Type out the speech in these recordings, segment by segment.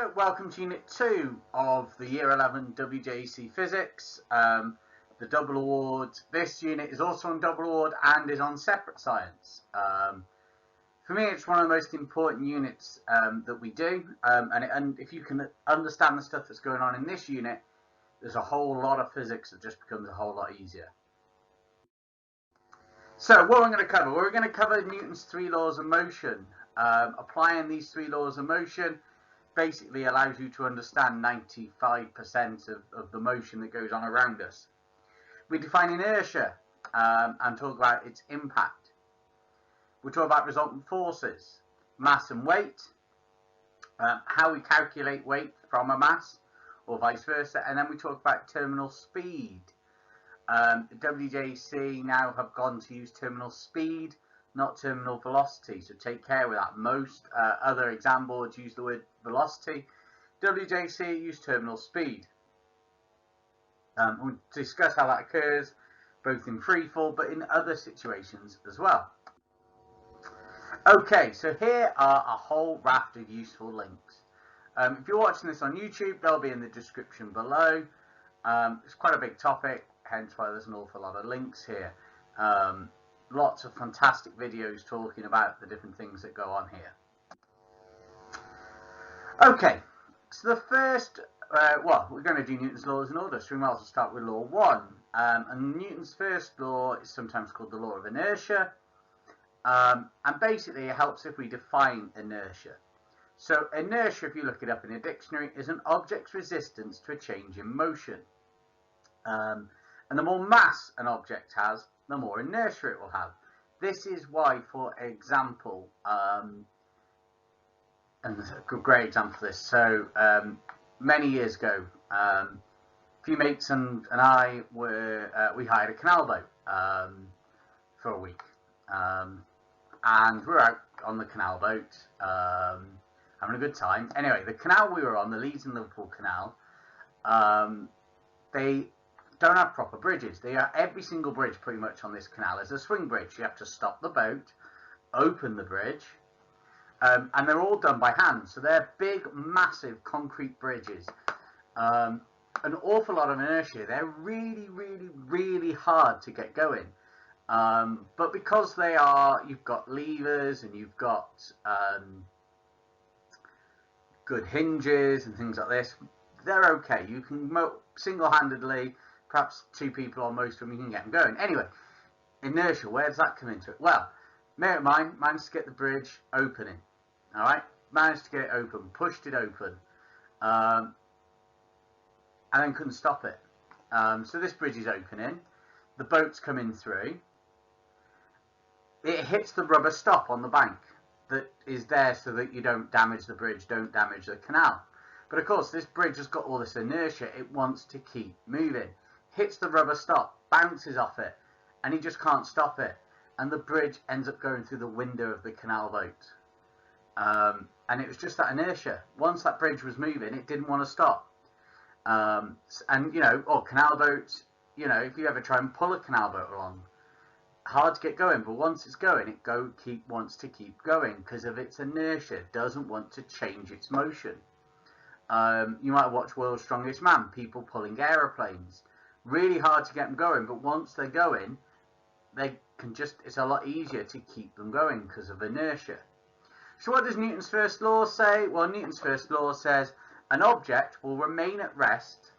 So, welcome to Unit 2 of the Year 11 WJEC Physics. The double award, this unit is also on double award and is on separate science. For me, it's one of the most important units that we do, and if you can understand the stuff that's going on in this unit, there's a whole lot of physics that just becomes a whole lot easier. So, what we're going to cover? We're going to cover Newton's 3 laws of motion. Applying these 3 laws of motion basically allows you to understand 95% of the motion that goes on around us. We define inertia and talk about its impact. We'll talk about resultant forces, mass and weight, how we calculate weight from a mass or vice versa, and then we talk about terminal speed. WJEC now have gone to use terminal speed, not terminal velocity, so take care with that. Most other exam boards use the word velocity. WJEC use terminal speed. We'll discuss how that occurs both in free fall but in other situations as well. Okay, so here are a whole raft of useful links. If you're watching this on YouTube, they'll be in the description below. It's quite a big topic, hence why there's an awful lot of links here. Lots of fantastic videos talking about the different things that go on here. Okay, so the first, well, we're going to do Newton's laws in order, so we might as well start with law 1. And Newton's first law is sometimes called the law of inertia. And basically it helps if we define inertia. So inertia, if you look it up in a dictionary, is an object's resistance to a change in motion. And the more mass an object has, the more inertia it will have. This is why, for example, and there's a great example for this. So many years ago, a few mates and I were we hired a canal boat for a week, and we were out on the canal boat having a good time. Anyway, the canal we were on, the Leeds and Liverpool Canal, they don't have proper bridges. They are, every single bridge pretty much on this canal is a swing bridge. You have to stop the boat, open the bridge, and they're all done by hand. So they're big, massive concrete bridges. An awful lot of inertia. They're really, really, really hard to get going. But because they are, you've got levers and you've got good hinges and things like this, they're okay. You can single-handedly, perhaps 2 people on most of them, you can get them going. Anyway, inertia, where does that come into it? Well, mate of mine managed to get the bridge opening. All right, managed to get it open, pushed it open, and then couldn't stop it. So this bridge is opening, the boat's coming through, it hits the rubber stop on the bank that is there so that you don't damage the bridge, don't damage the canal. But of course, this bridge has got all this inertia, it wants to keep moving. Hits the rubber stop, bounces off it, and he just can't stop it. And the bridge ends up going through the window of the canal boat. And it was just that inertia. Once that bridge was moving, it didn't want to stop. And, you know, or canal boats, you know, if you ever try and pull a canal boat along, hard to get going, but once it's going, it wants to keep going because of its inertia. It doesn't want to change its motion. You might watch World's Strongest Man, people pulling aeroplanes. Really hard to get them going, but once they're going, they can just, it's a lot easier to keep them going because of inertia. So what does Newton's first law say? Well, Newton's first law says an object will remain at rest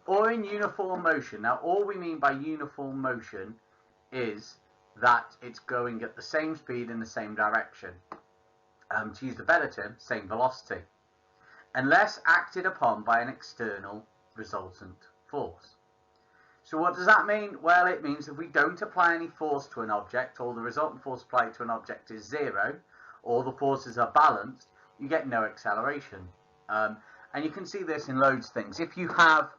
or in uniform motion. Now, all we mean by uniform motion is that it's going at the same speed in the same direction. To use the better term, same velocity, unless acted upon by an external resultant force. So what does that mean? Well, it means if we don't apply any force to an object, or the resultant force applied to an object is 0, or the forces are balanced, you get no acceleration. And you can see this in loads of things. If you have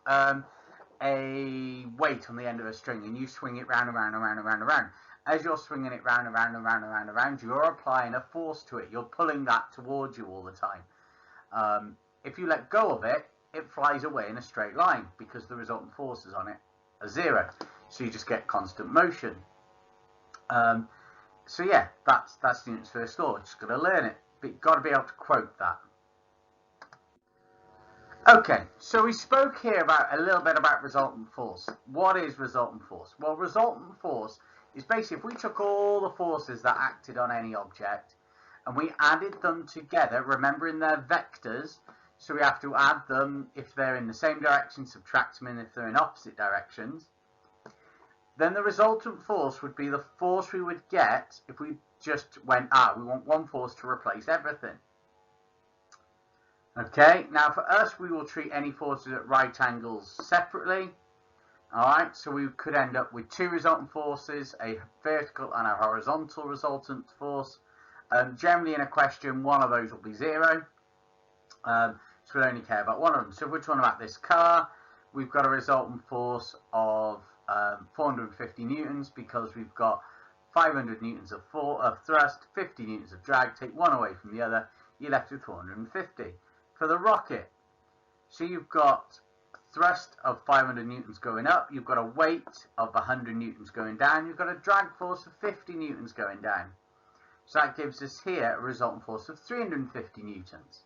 a weight on the end of a string and you swing it round and round and round and round and round, as you're swinging it round and round and round and round and round, you're applying a force to it. You're pulling that towards you all the time. If you let go of it, it flies away in a straight line because the resultant forces on it are 0. So you just get constant motion. So yeah, that's Newton's first law. Just got to learn it, but you've got to be able to quote that. Okay, so we spoke here about a little bit about resultant force. What is resultant force? Well, resultant force is basically if we took all the forces that acted on any object and we added them together, remembering they're vectors, so we have to add them if they're in the same direction, subtract them if they're in opposite directions, then the resultant force would be the force we would get if we just went, we want one force to replace everything. Okay, now for us, we will treat any forces at right angles separately. Alright, so we could end up with two resultant forces, a vertical and a horizontal resultant force. Generally in a question, one of those will be 0. So we'll only care about one of them. So if we're talking about this car, we've got a resultant force of 450 newtons because we've got 500 newtons of thrust, 50 newtons of drag. Take one away from the other, you're left with 450. For the rocket, so you've got thrust of 500 newtons going up, you've got a weight of 100 newtons going down, you've got a drag force of 50 newtons going down. So that gives us here a resultant force of 350 newtons.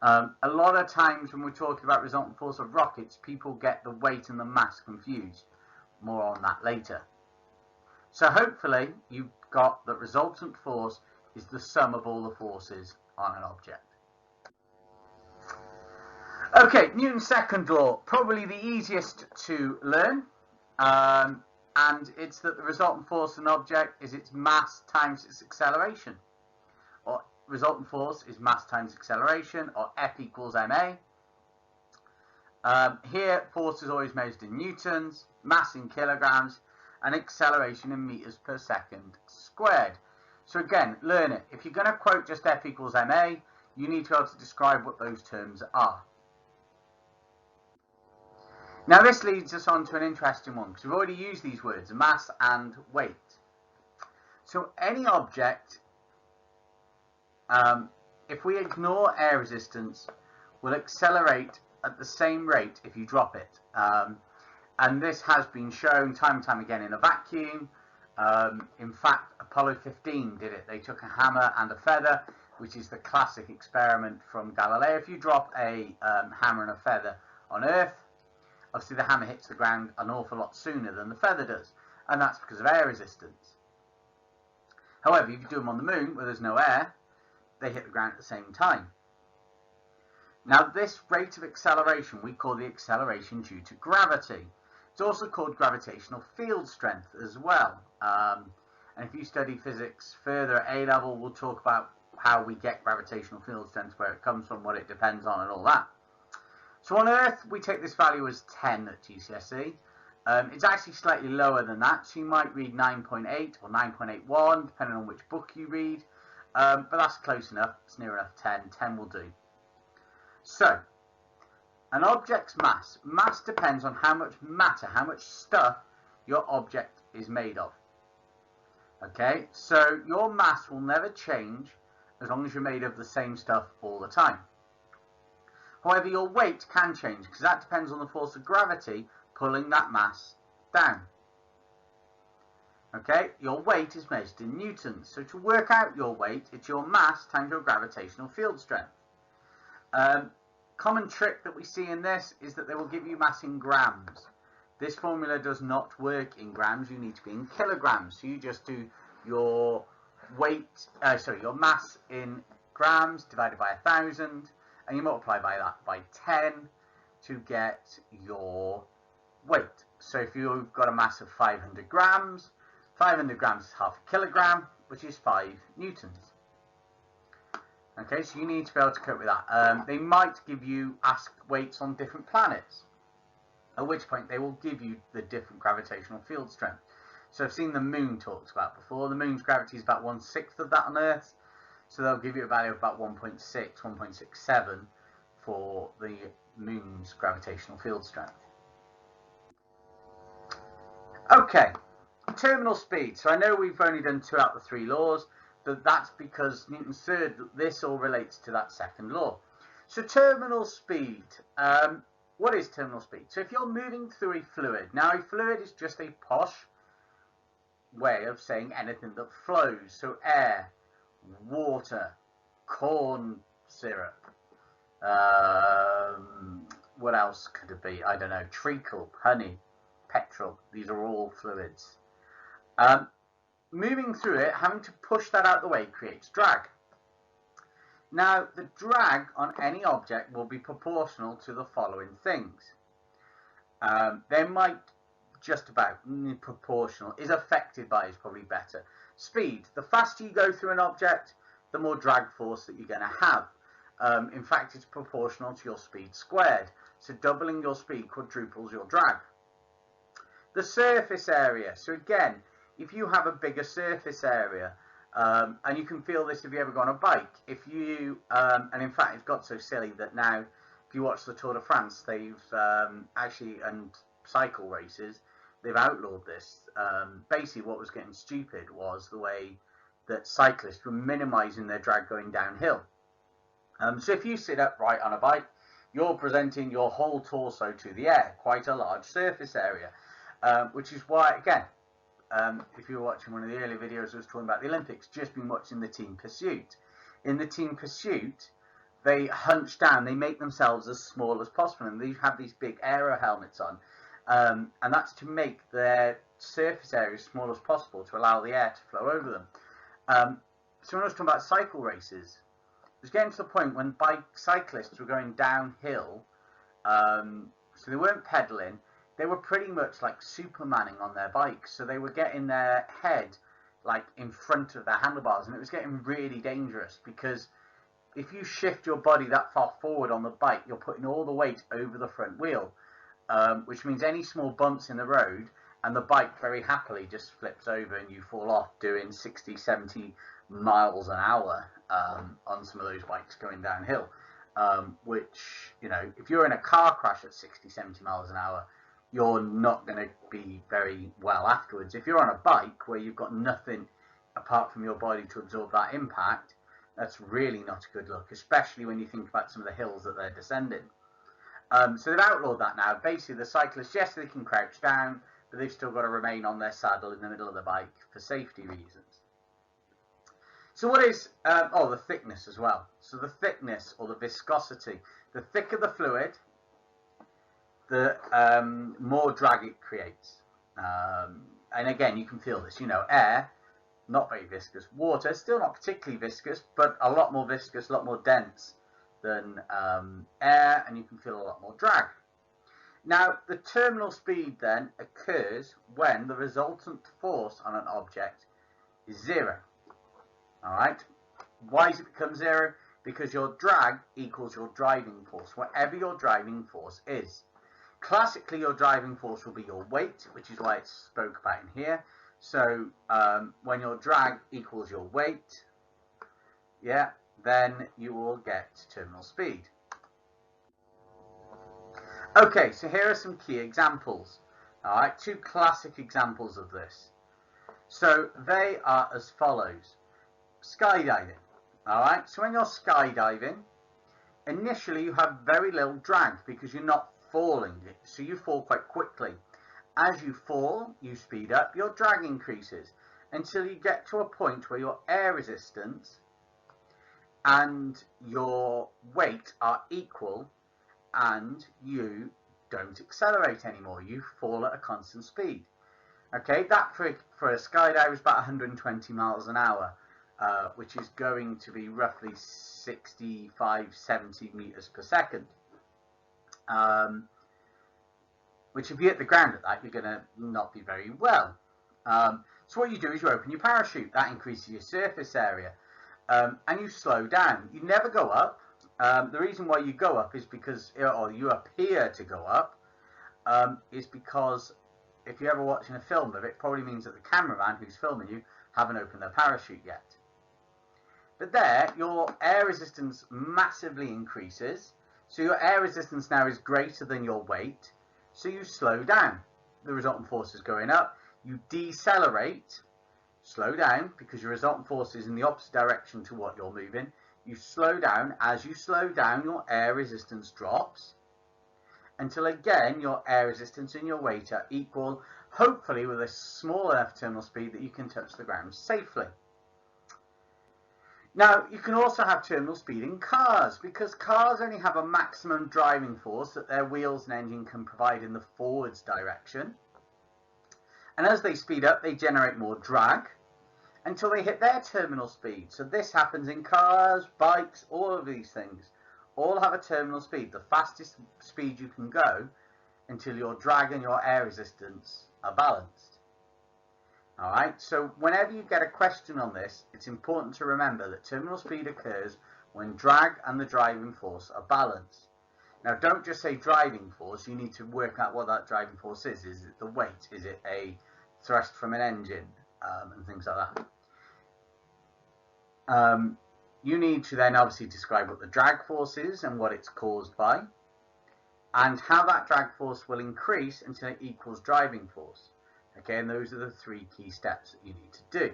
A lot of times when we're talking about resultant force of rockets, people get the weight and the mass confused. More on that later. So hopefully you've got that resultant force is the sum of all the forces on an object. Okay, Newton's second law, probably the easiest to learn, and it's that the resultant force of an object is its mass times its acceleration. Or resultant force is mass times acceleration, or F equals ma. Here, force is always measured in newtons, mass in kilograms, and acceleration in meters per second squared. So again, learn it. If you're going to quote just F equals ma, you need to be able to describe what those terms are. Now this leads us on to an interesting one, because we've already used these words, mass and weight. So any object, if we ignore air resistance, will accelerate at the same rate if you drop it. And this has been shown time and time again in a vacuum. In fact, Apollo 15 did it. They took a hammer and a feather, which is the classic experiment from Galileo. If you drop a hammer and a feather on Earth, obviously the hammer hits the ground an awful lot sooner than the feather does, and that's because of air resistance. However, if you do them on the moon where there's no air, they hit the ground at the same time. Now this rate of acceleration we call the acceleration due to gravity. It's also called gravitational field strength as well. And if you study physics further at A level, we'll talk about how we get gravitational field strength, where it comes from, what it depends on, and all that. So on Earth, we take this value as 10 at GCSE. It's actually slightly lower than that, so you might read 9.8 or 9.81, depending on which book you read. But that's close enough, it's near enough 10. 10 will do. So, an object's mass. Mass depends on how much matter, how much stuff your object is made of. Okay, so your mass will never change as long as you're made of the same stuff all the time. However, your weight can change because that depends on the force of gravity pulling that mass down. Okay, your weight is measured in newtons. So to work out your weight, it's your mass times your gravitational field strength. Common trick that we see in this is that they will give you mass in grams. This formula does not work in grams. You need to be in kilograms. So you just do your weight, your mass in grams divided by 1,000. And you multiply by that by 10 to get your weight. So if you've got a mass of 500 grams, 500 grams is half a kilogram, which is 5 newtons. Okay, so you need to be able to cope with that. They might ask weights on different planets, at which point they will give you the different gravitational field strength. So I've seen the moon talked about before. The moon's gravity is about 1/6 of that on Earth. So they'll give you a value of about 1.6, 1.67 for the moon's gravitational field strength. Okay, terminal speed. So I know we've only done 2 out of the 3 laws, but that's because Newton's third, this all relates to that second law. So terminal speed. What is terminal speed? So if you're moving through a fluid, now a fluid is just a posh way of saying anything that flows. So air, water, corn syrup, What else could it be? I don't know. Treacle, honey, petrol. These are all fluids. Moving through it, having to push that out the way creates drag. Now, the drag on any object will be proportional to the following things. They might just about proportional, is affected by is probably better. Speed. The faster you go through an object, the more drag force that you're going to have. In fact, it's proportional to your speed squared. So doubling your speed quadruples your drag. The surface area. So again, if you have a bigger surface area, and you can feel this if you ever go on a bike. If you, and in fact, it's got so silly that now, if you watch the Tour de France, they've actually, and cycle races, they've outlawed this. Basically, what was getting stupid was the way that cyclists were minimizing their drag going downhill. So if you sit upright on a bike, you're presenting your whole torso to the air, quite a large surface area, which is why, again, if you were watching one of the earlier videos I was talking about the Olympics, just been watching the team pursuit. In the team pursuit, they hunch down, they make themselves as small as possible, and they have these big aero helmets on, and that's to make their surface area as small as possible to allow the air to flow over them. So when I was talking about cycle races, it was getting to the point when bike cyclists were going downhill, so they weren't pedaling, they were pretty much like Supermaning on their bikes. So they were getting their head like in front of their handlebars, and it was getting really dangerous because if you shift your body that far forward on the bike, you're putting all the weight over the front wheel, which means any small bumps in the road and the bike very happily just flips over and you fall off doing 60, 70 miles an hour on some of those bikes going downhill, which, you know, if you're in a car crash at 60, 70 miles an hour, you're not going to be very well afterwards. If you're on a bike where you've got nothing apart from your body to absorb that impact, that's really not a good look, especially when you think about some of the hills that they're descending. So they've outlawed that now. Basically, the cyclists, yes, they can crouch down, but they've still got to remain on their saddle in the middle of the bike for safety reasons. So what is, the thickness as well. So the thickness or the viscosity, the thicker the fluid, the more drag it creates. And again, you can feel this, you know, air, not very viscous. Water, still not particularly viscous, but a lot more viscous, a lot more dense than air, and you can feel a lot more drag. Now, the terminal speed then occurs when the resultant force on an object is zero. All right? Why does it become zero? Because your drag equals your driving force, whatever your driving force is. Classically, your driving force will be your weight, which is why it's spoke about in here. So when your drag equals your weight, yeah, then you will get terminal speed. Okay, so here are some key examples. All right, two classic examples of this. So they are as follows. Skydiving. All right, so when you're skydiving, initially you have very little drag because you're not falling, so you fall quite quickly. As you fall, you speed up, your drag increases until you get to a point where your air resistance and your weight are equal and you don't accelerate anymore. You fall at a constant speed. Okay, that for a skydive is about 120 miles an hour, which is going to be roughly 65, 70 meters per second. Which if you hit the ground at that, you're going to not be very well. So what you do is you open your parachute. That increases your surface area. And you slow down. You never go up. The reason why you go up is because, or you appear to go up, is because if you're ever watching a film of it, it probably means that the cameraman who's filming you haven't opened their parachute yet. But there, your air resistance massively increases. So your air resistance now is greater than your weight. So you slow down. The resultant force is going up. You decelerate, slow down, because your resultant force is in the opposite direction to what you're moving. You slow down. As you slow down, your air resistance drops until again your air resistance and your weight are equal, hopefully with a small enough terminal speed that you can touch the ground safely. Now, you can also have terminal speed in cars, because cars only have a maximum driving force that their wheels and engine can provide in the forwards direction. And as they speed up, they generate more drag until they hit their terminal speed. So this happens in cars, bikes, all of these things. All have a terminal speed, the fastest speed you can go until your drag and your air resistance are balanced. Alright, so whenever you get a question on this, it's important to remember that terminal speed occurs when drag and the driving force are balanced. Now, don't just say driving force, you need to work out what that driving force is. Is it the weight? Is it a thrust from an engine? And things like that. You need to then obviously describe what the drag force is and what it's caused by, and how that drag force will increase until it equals driving force. Okay, and those are the 3 key steps that you need to do.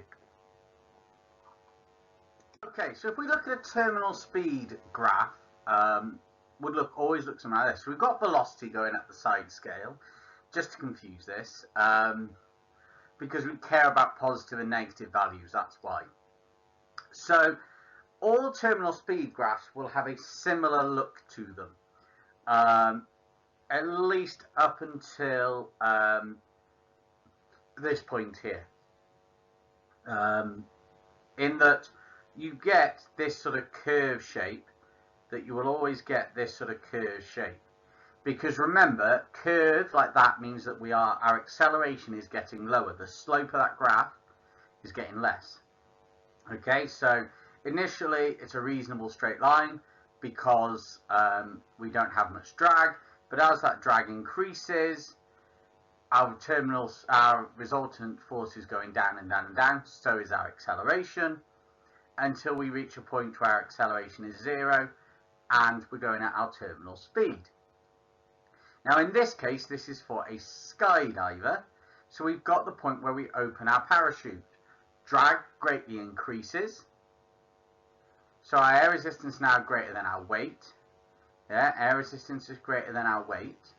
Okay, so if we look at a terminal speed graph, always look something like this. So we've got velocity going at the side scale, just to confuse this, because we care about positive and negative values, that's why. So all terminal speed graphs will have a similar look to them, at least up until this point here, in that you get this sort of curve shape, that you will always get this sort of curve shape, because remember, curve like that means that our acceleration is getting lower, the slope of that graph is getting less. Okay, so initially it's a reasonable straight line because we don't have much drag, but as that drag increases, our resultant force is going down and down and down, so is our acceleration, until we reach a point where our acceleration is 0 and we're going at our terminal speed. Now in this case, this is for a skydiver, so we've got the point where we open our parachute. Drag greatly increases, so our air resistance is now greater than our weight. Yeah, air resistance is greater than our weight.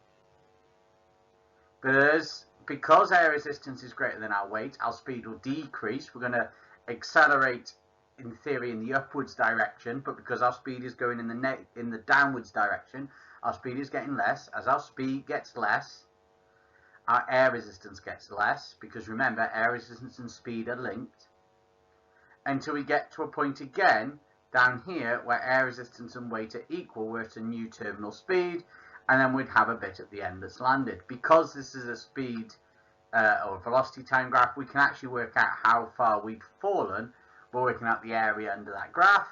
But because air resistance is greater than our weight, our speed will decrease. We're going to accelerate, in theory, in the upwards direction, but because our speed is going in the downwards direction, our speed is getting less. As our speed gets less, our air resistance gets less, because remember, air resistance and speed are linked, until we get to a point again down here where air resistance and weight are equal. We're at a new terminal speed, and then we'd have a bit at the end that's landed. Because this is a speed or velocity time graph, we can actually work out how far we've fallen. We're working out the area under that graph.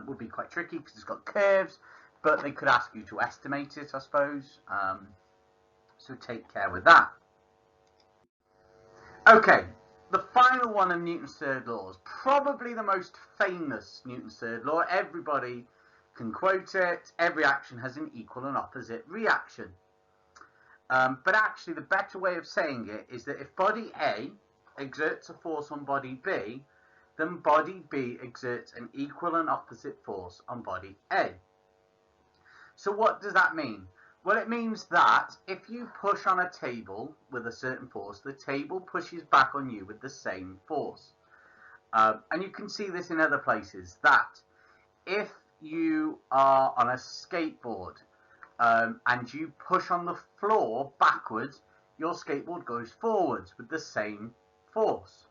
Would be quite tricky because it's got curves, but they could ask you to estimate it, I suppose. So take care with that. Okay, the final one of Newton's third law is probably the most famous Newton's third law. Everybody can quote it. Every action has an equal and opposite reaction. But actually the better way of saying it is that if body A exerts a force on body B, then body B exerts an equal and opposite force on body A. So what does that mean? Well, it means that if you push on a table with a certain force, the table pushes back on you with the same force. And you can see this in other places, that if you are on a skateboard and you push on the floor backwards, your skateboard goes forwards with the same force.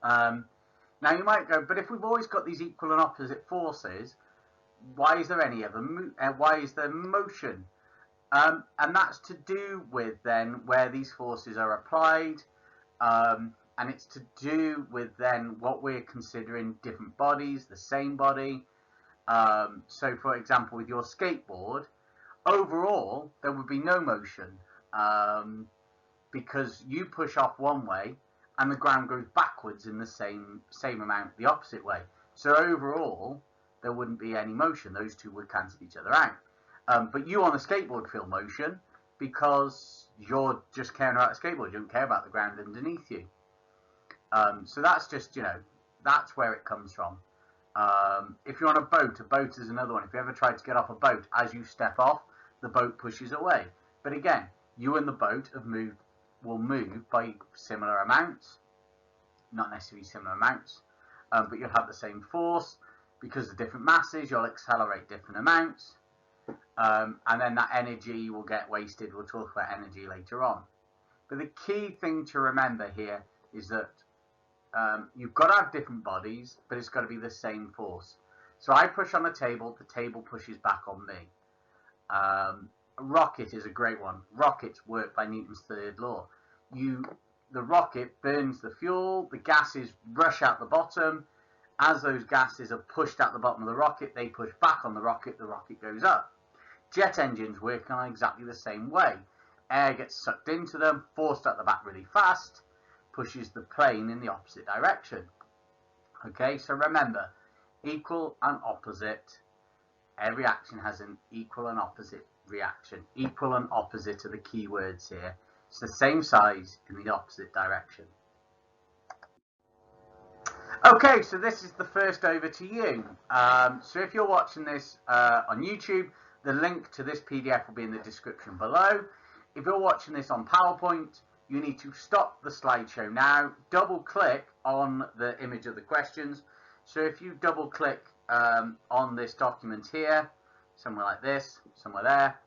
Now you might go, but if we've always got these equal and opposite forces, why is there any other why is there motion? And that's to do with then where these forces are applied, and it's to do with then what we're considering different bodies, the same body. So for example, with your skateboard, overall there would be no motion, because you push off one way and the ground goes backwards in the same amount the opposite way. So overall there wouldn't be any motion. Those two would cancel each other out. But you on the skateboard feel motion because you're just caring about the skateboard. You don't care about the ground underneath you. So that's just, that's where it comes from. If you're on a boat is another one. If you ever tried to get off a boat, as you step off, the boat pushes away. But again, you and the boat will move by similar amounts, not necessarily similar amounts. but you'll have the same force. Because of different masses, you'll accelerate different amounts, and then that energy will get wasted. We'll talk about energy later on. But the key thing to remember here is that you've got to have different bodies, but it's got to be the same force. So I push on a table, the table pushes back on me. A rocket is a great one. Rockets work by Newton's third law. The rocket burns the fuel, the gases rush out the bottom. As those gases are pushed out the bottom of the rocket, they push back on the rocket goes up. Jet engines work on exactly the same way. Air gets sucked into them, forced out the back really fast, pushes the plane in the opposite direction. Okay, so remember, equal and opposite. Every action has an equal and opposite reaction. Equal and opposite are the key words here. It's the same size in the opposite direction. Okay, so this is the first over to you. So if you're watching this on YouTube, the link to this PDF will be in the description below. If you're watching this on PowerPoint, you need to stop the slideshow now, double click on the image of the questions. So if you double click on this document here, somewhere like this, somewhere there,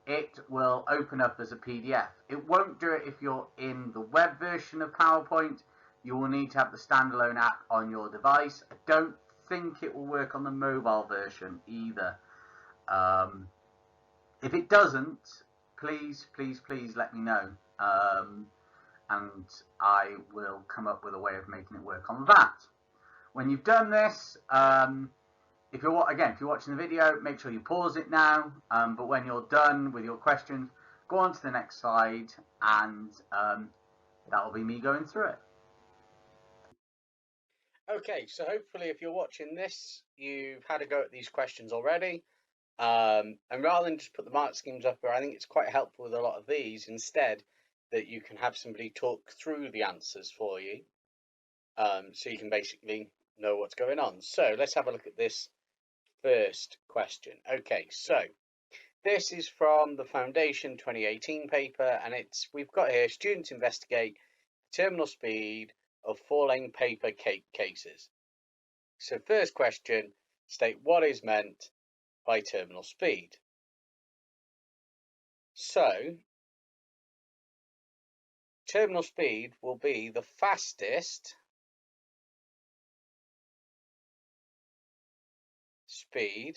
it will open up as a PDF. It won't do it if you're in the web version of PowerPoint. You will need to have the standalone app on your device. I don't think it will work on the mobile version either. If it doesn't, please let me know. And I will come up with a way of making it work on that. When you've done this, if you're watching the video, make sure you pause it now. But when you're done with your questions, go on to the next slide, and that will be me going through it. Okay, so hopefully if you're watching this, you've had a go at these questions already. And rather than just put the mark schemes up here, I think it's quite helpful with a lot of these instead that you can have somebody talk through the answers for you, so you can basically know what's going on. So let's have a look at this first question. Okay, so this is from the Foundation 2018 paper, and we've got here, students investigate terminal speed of 4-lane paper cases. So first question, state what is meant by terminal speed. So terminal speed will be the fastest speed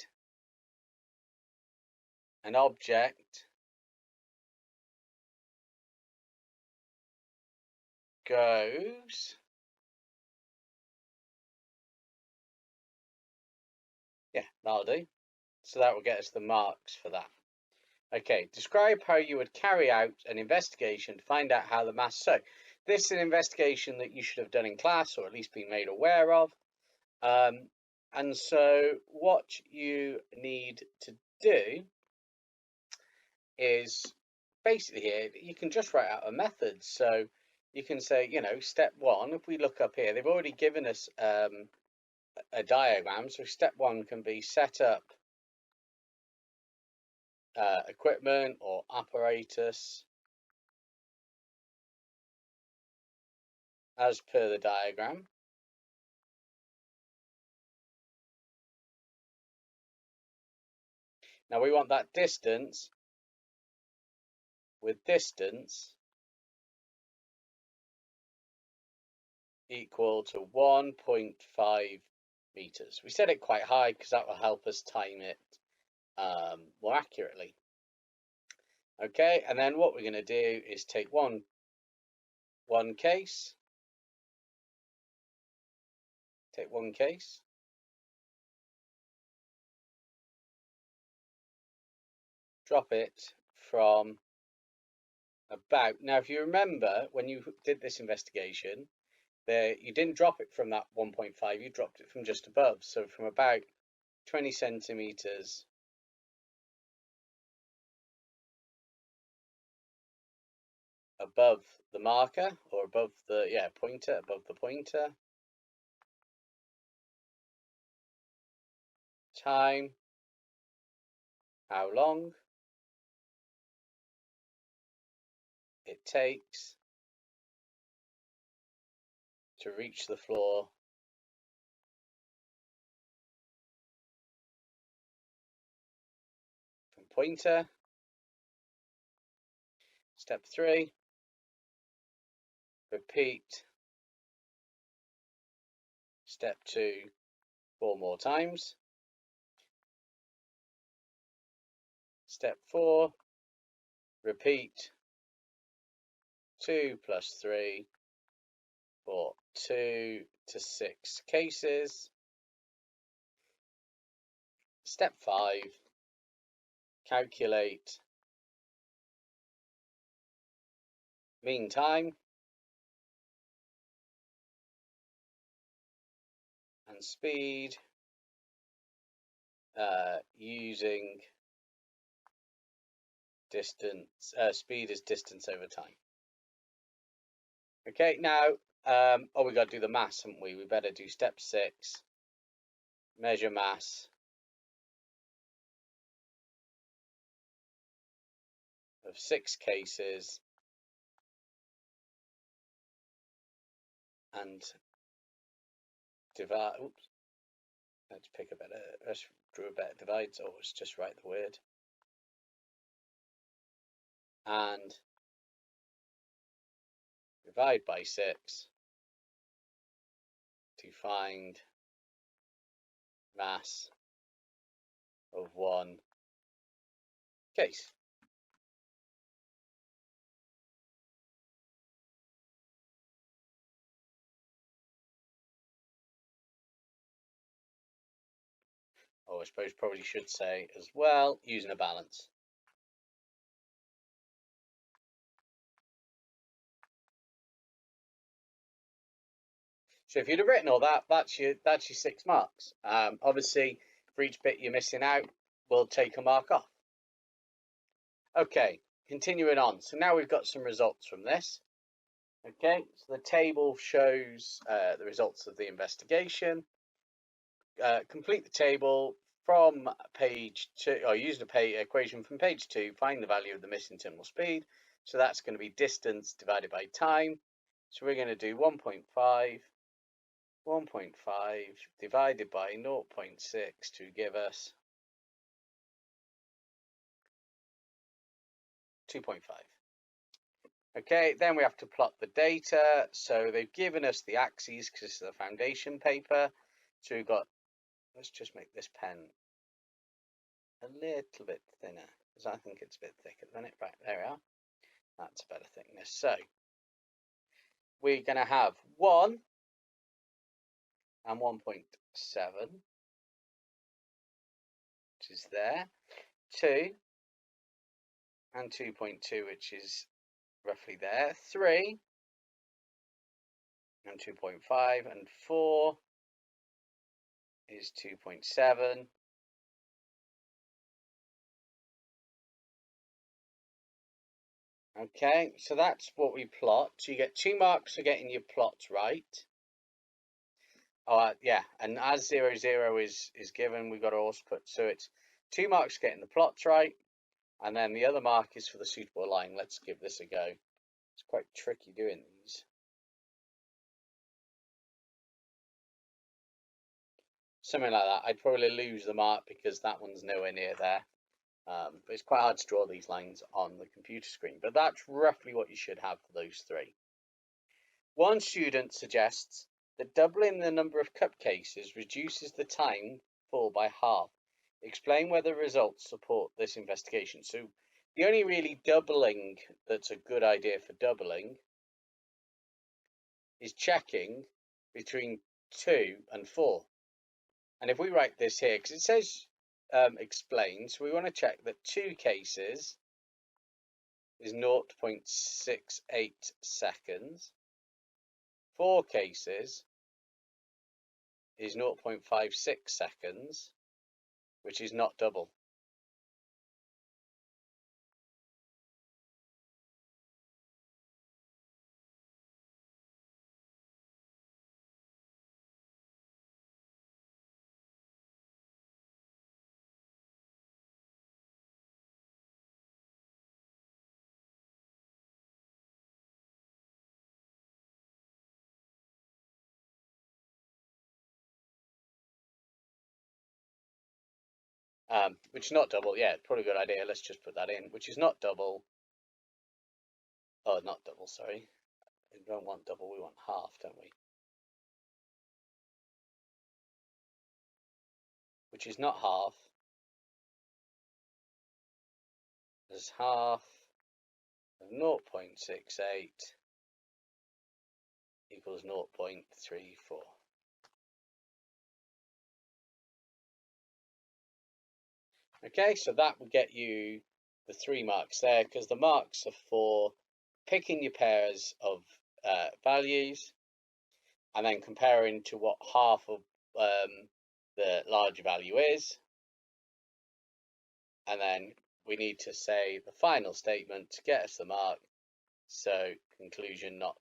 an object goes. Yeah, that'll do. So that will get us the marks for that. Okay, describe how you would carry out an investigation to find out how the mass. So this is an investigation that you should have done in class, or at least been made aware of. And so what you need to do is basically here, you can just write out a method. So you can say, step one, if we look up here, they've already given us a diagram. So step one can be set up equipment or apparatus as per the diagram. Now we want that distance with distance equal to 1.5 meters. We set it quite high because that will help us time it more accurately. Okay, and then what we're going to do is take one case. Take one case. Drop it from about. Now, if you remember when you did this investigation, you didn't drop it from that 1.5, you dropped it from just above. So from about 20 centimeters above the marker, or above the pointer, above the pointer. Time, how long it takes to reach the floor pointer. Step 3, repeat step 2 4 more times. Step 4, repeat 2 plus 3 for 2 to 6 cases. Step 5, calculate mean time and speed using distance, speed is distance over time. Okay, now, we got to do the mass, haven't we? We better do step 6, measure mass of 6 cases and divide. Oops, let's pick a better. Let's draw a better divide. So let's just write the word and divide by 6 to find mass of 1 case. Or I suppose probably should say as well, using a balance. So if you'd have written all that, that's your 6 marks. Obviously, for each bit you're missing out, we'll take a mark off. Okay, continuing on. So now we've got some results from this. Okay, so the table shows the results of the investigation. Complete the table from page 2, or use the equation from page 2, find the value of the missing terminal speed. So that's going to be distance divided by time. So we're going to do 1.5 divided by 0.6 to give us 2.5. Okay, then we have to plot the data. So they've given us the axes because it's the foundation paper. So we've got, let's just make this pen a little bit thinner because I think it's a bit thick at the minute. Right, there we are. That's a better thickness. So we're going to have 1 and 1.7, which is there. 2 and 2.2, which is roughly there. 3 and 2.5, and 4 is 2.7. Okay, so that's what we plot. So you get 2 marks for getting your plots right. Oh, yeah, and as 0, 0 is given, we've got to also put, so it's 2 marks for getting the plots right, and then the other mark is for the suitable line. Let's give this a go. It's quite tricky doing these. Something like that. I'd probably lose the mark because that one's nowhere near there. But it's quite hard to draw these lines on the computer screen. But that's roughly what you should have for those 3. One student suggests that doubling the number of cup cases reduces the time fall by half. Explain whether results support this investigation. So the only really doubling that's a good idea for doubling is checking between 2 and 4. And if we write this here, because it says explain, so we want to check that 2 cases is 0.68 seconds. 4 cases is 0.56 seconds, which is not double. which is not double. Yeah, probably a good idea. Let's just put that in, which is not double. Oh, not double, sorry. We don't want double, we want half, don't we? Which is not half. As half of 0.68 equals 0.34. Okay, so that would get you the 3 marks there, because the marks are for picking your pairs of values and then comparing to what half of the larger value is. And then we need to say the final statement to get us the mark. So conclusion not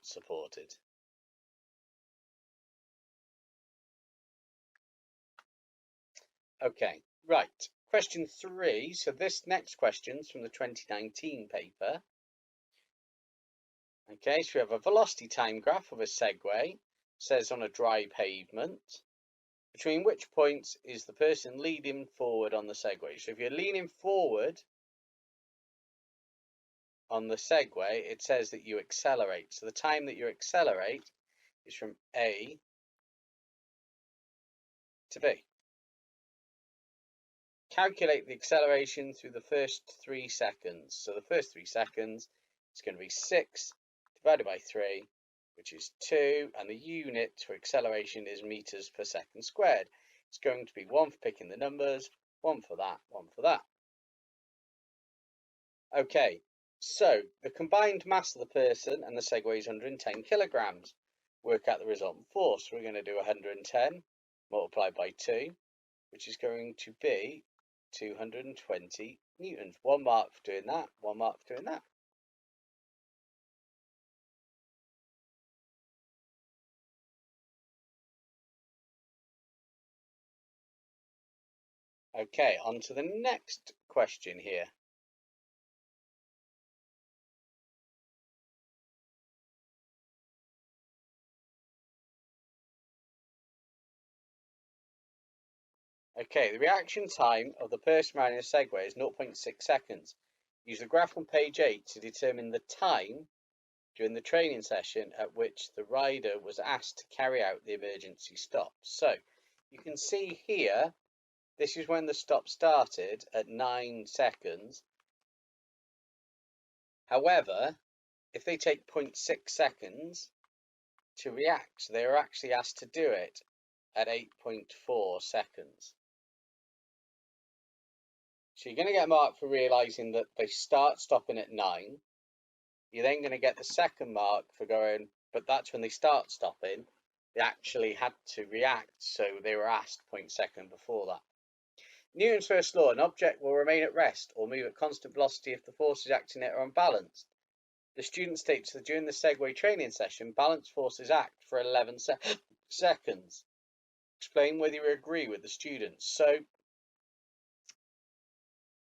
supported. Okay, right. Question 3. So this next question's from the 2019 paper. Okay, so we have a velocity time graph of a Segway, says on a dry pavement. Between which points is the person leaning forward on the Segway? So if you're leaning forward on the Segway, it says that you accelerate. So the time that you accelerate is from A to B. Calculate the acceleration through the first 3 seconds. So the first 3 seconds is going to be 6 divided by 3, which is 2, and the unit for acceleration is meters per second squared. It's going to be 1 for picking the numbers, 1 for that, 1 for that. Okay, so the combined mass of the person and the Segway is 110 kilograms. Work out the resultant force. We're going to do 110 multiplied by 2, which is going to be 220 newtons. 1 mark for doing that, 1 mark for doing that. Okay, on to the next question here. Okay, the reaction time of the person riding a Segway is 0.6 seconds. Use the graph on page 8 to determine the time during the training session at which the rider was asked to carry out the emergency stop. So you can see here, this is when the stop started at 9 seconds. However, if they take 0.6 seconds to react, they are actually asked to do it at 8.4 seconds. So you're going to get a mark for realising that they start stopping at 9. You're then going to get the second mark for going, but that's when they start stopping. They actually had to react, so they were asked 0.2 seconds before that. Newton's first law, an object will remain at rest or move at constant velocity if the forces acting it are unbalanced. The student states that during the Segway training session, balanced forces act for 11 seconds. Explain whether you agree with the students. So,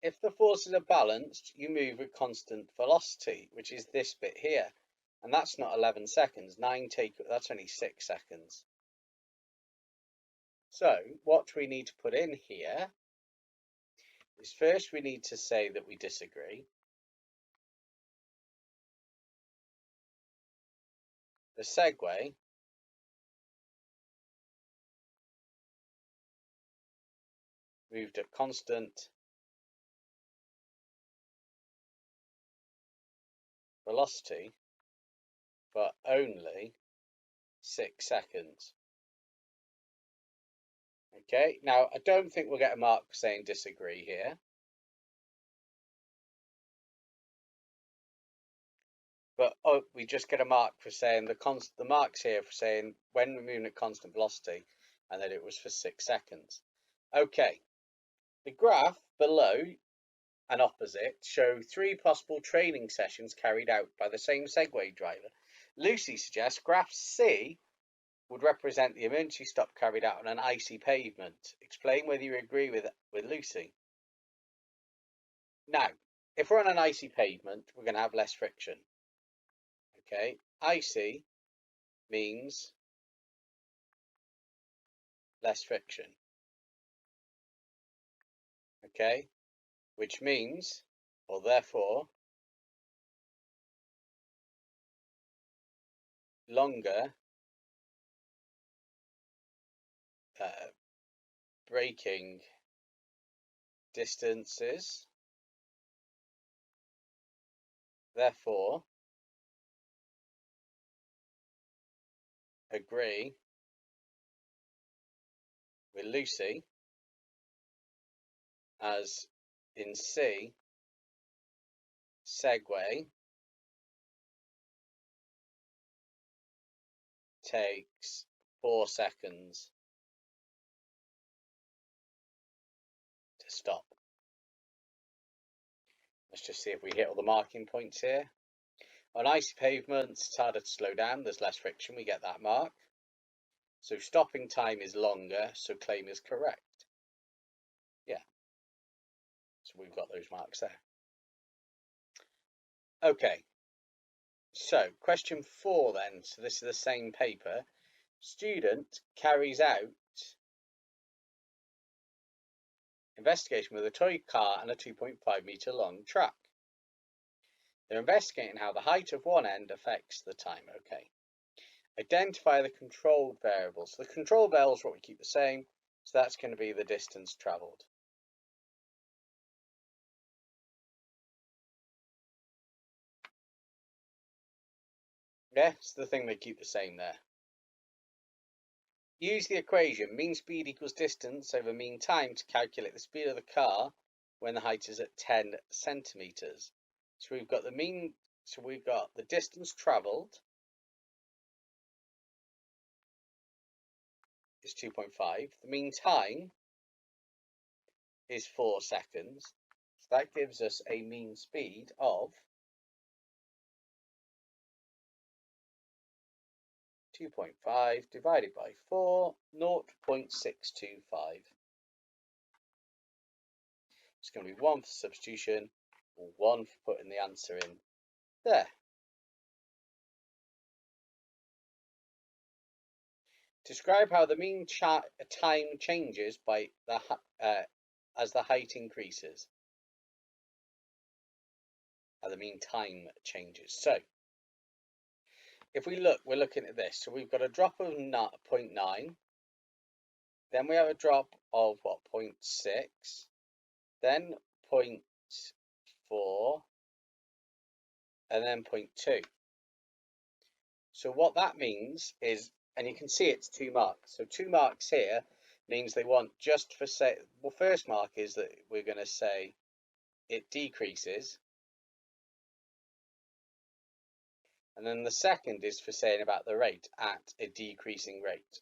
if the forces are balanced, you move with constant velocity, which is this bit here. And that's not 11 seconds. That's only 6 seconds. So, what we need to put in here is first we need to say that we disagree. The Segway moved at constant velocity for only 6 seconds. Okay, now I don't think we'll get a mark for saying disagree here. But we just get a mark for saying the marks here for saying when we're moving at constant velocity and that it was for 6 seconds. Okay, the graph below and opposite show 3 possible training sessions carried out by the same Segway driver. Lucy suggests graph C would represent the emergency stop carried out on an icy pavement. Explain whether you agree with Lucy. Now, if we're on an icy pavement, we're going to have less friction. Okay, icy means less friction. Okay, which means, or therefore, longer braking distances, therefore, agree with Lucy, as in C, Segway takes 4 seconds to stop. Let's just see if we hit all the marking points here. On icy pavements, it's harder to slow down, there's less friction, we get that mark. So stopping time is longer, so claim is correct. Yeah. So we've got those marks there. Okay. So question 4 then. So this is the same paper. Student carries out investigation with a toy car and a 2.5 meter long track. They're investigating how the height of one end affects the time. Okay. Identify the controlled variables. The controlled variables are what we keep the same. So that's going to be the distance travelled. Yeah, it's the thing they keep the same there. Use the equation mean speed equals distance over mean time to calculate the speed of the car when the height is at 10 centimeters. So we've got the distance travelled is 2.5. The mean time is 4 seconds. So that gives us a mean speed of 2.5 divided by 4, 0.625. It's going to be 1 for substitution, or 1 for putting the answer in there. Describe how the mean time changes by as the height increases. How the mean time changes. So, if we look, we're looking at this. So we've got a drop of 0.9. Then we have a drop of what, 0.6. Then 0.4. And then 0.2. So what that means is, and you can see it's 2 marks. So 2 marks here means they want just for say, well, first mark is that we're going to say it decreases. And then the second is for saying about the rate at a decreasing rate.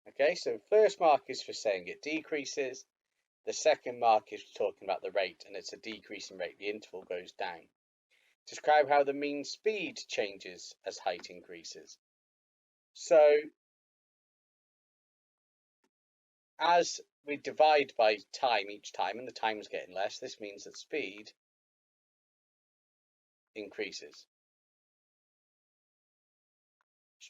Okay, so first mark is for saying it decreases. The second mark is talking about the rate, and it's a decreasing rate. The interval goes down. Describe how the mean speed changes as height increases. So as we divide by time each time, and the time is getting less, this means that speed increases.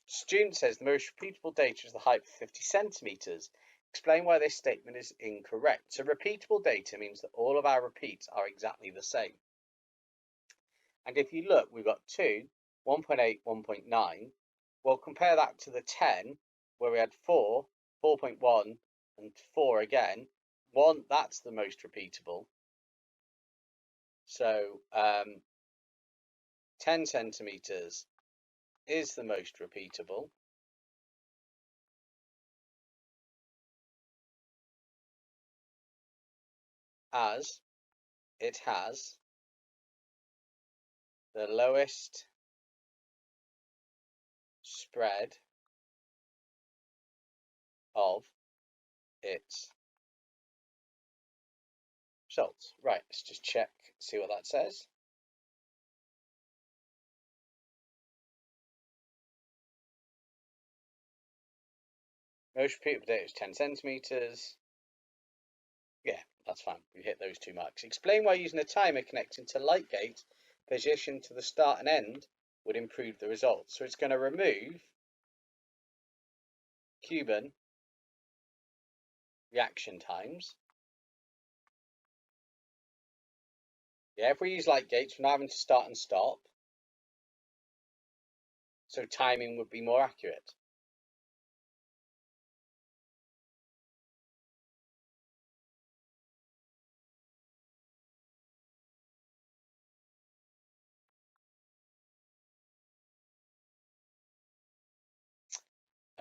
Student says the most repeatable data is the height of 50 centimeters. Explain why this statement is incorrect. So repeatable data means that all of our repeats are exactly the same. And if you look, we've got 2, 1.8, 1.9. Well, compare that to the 10, where we had 4, 4.1, and 4 again. 1, that's the most repeatable. So 10 centimeters is the most repeatable. As it has the lowest spread of its results. Right, let's just check, see what that says. Most repeatable data is 10 centimeters. Yeah, that's fine. We hit those 2 marks. Explain why using a timer connecting to light gate positioned to the start and end would improve the results. So it's going to remove Cuban reaction times. Yeah, if we use light gates, we're not having to start and stop. So timing would be more accurate.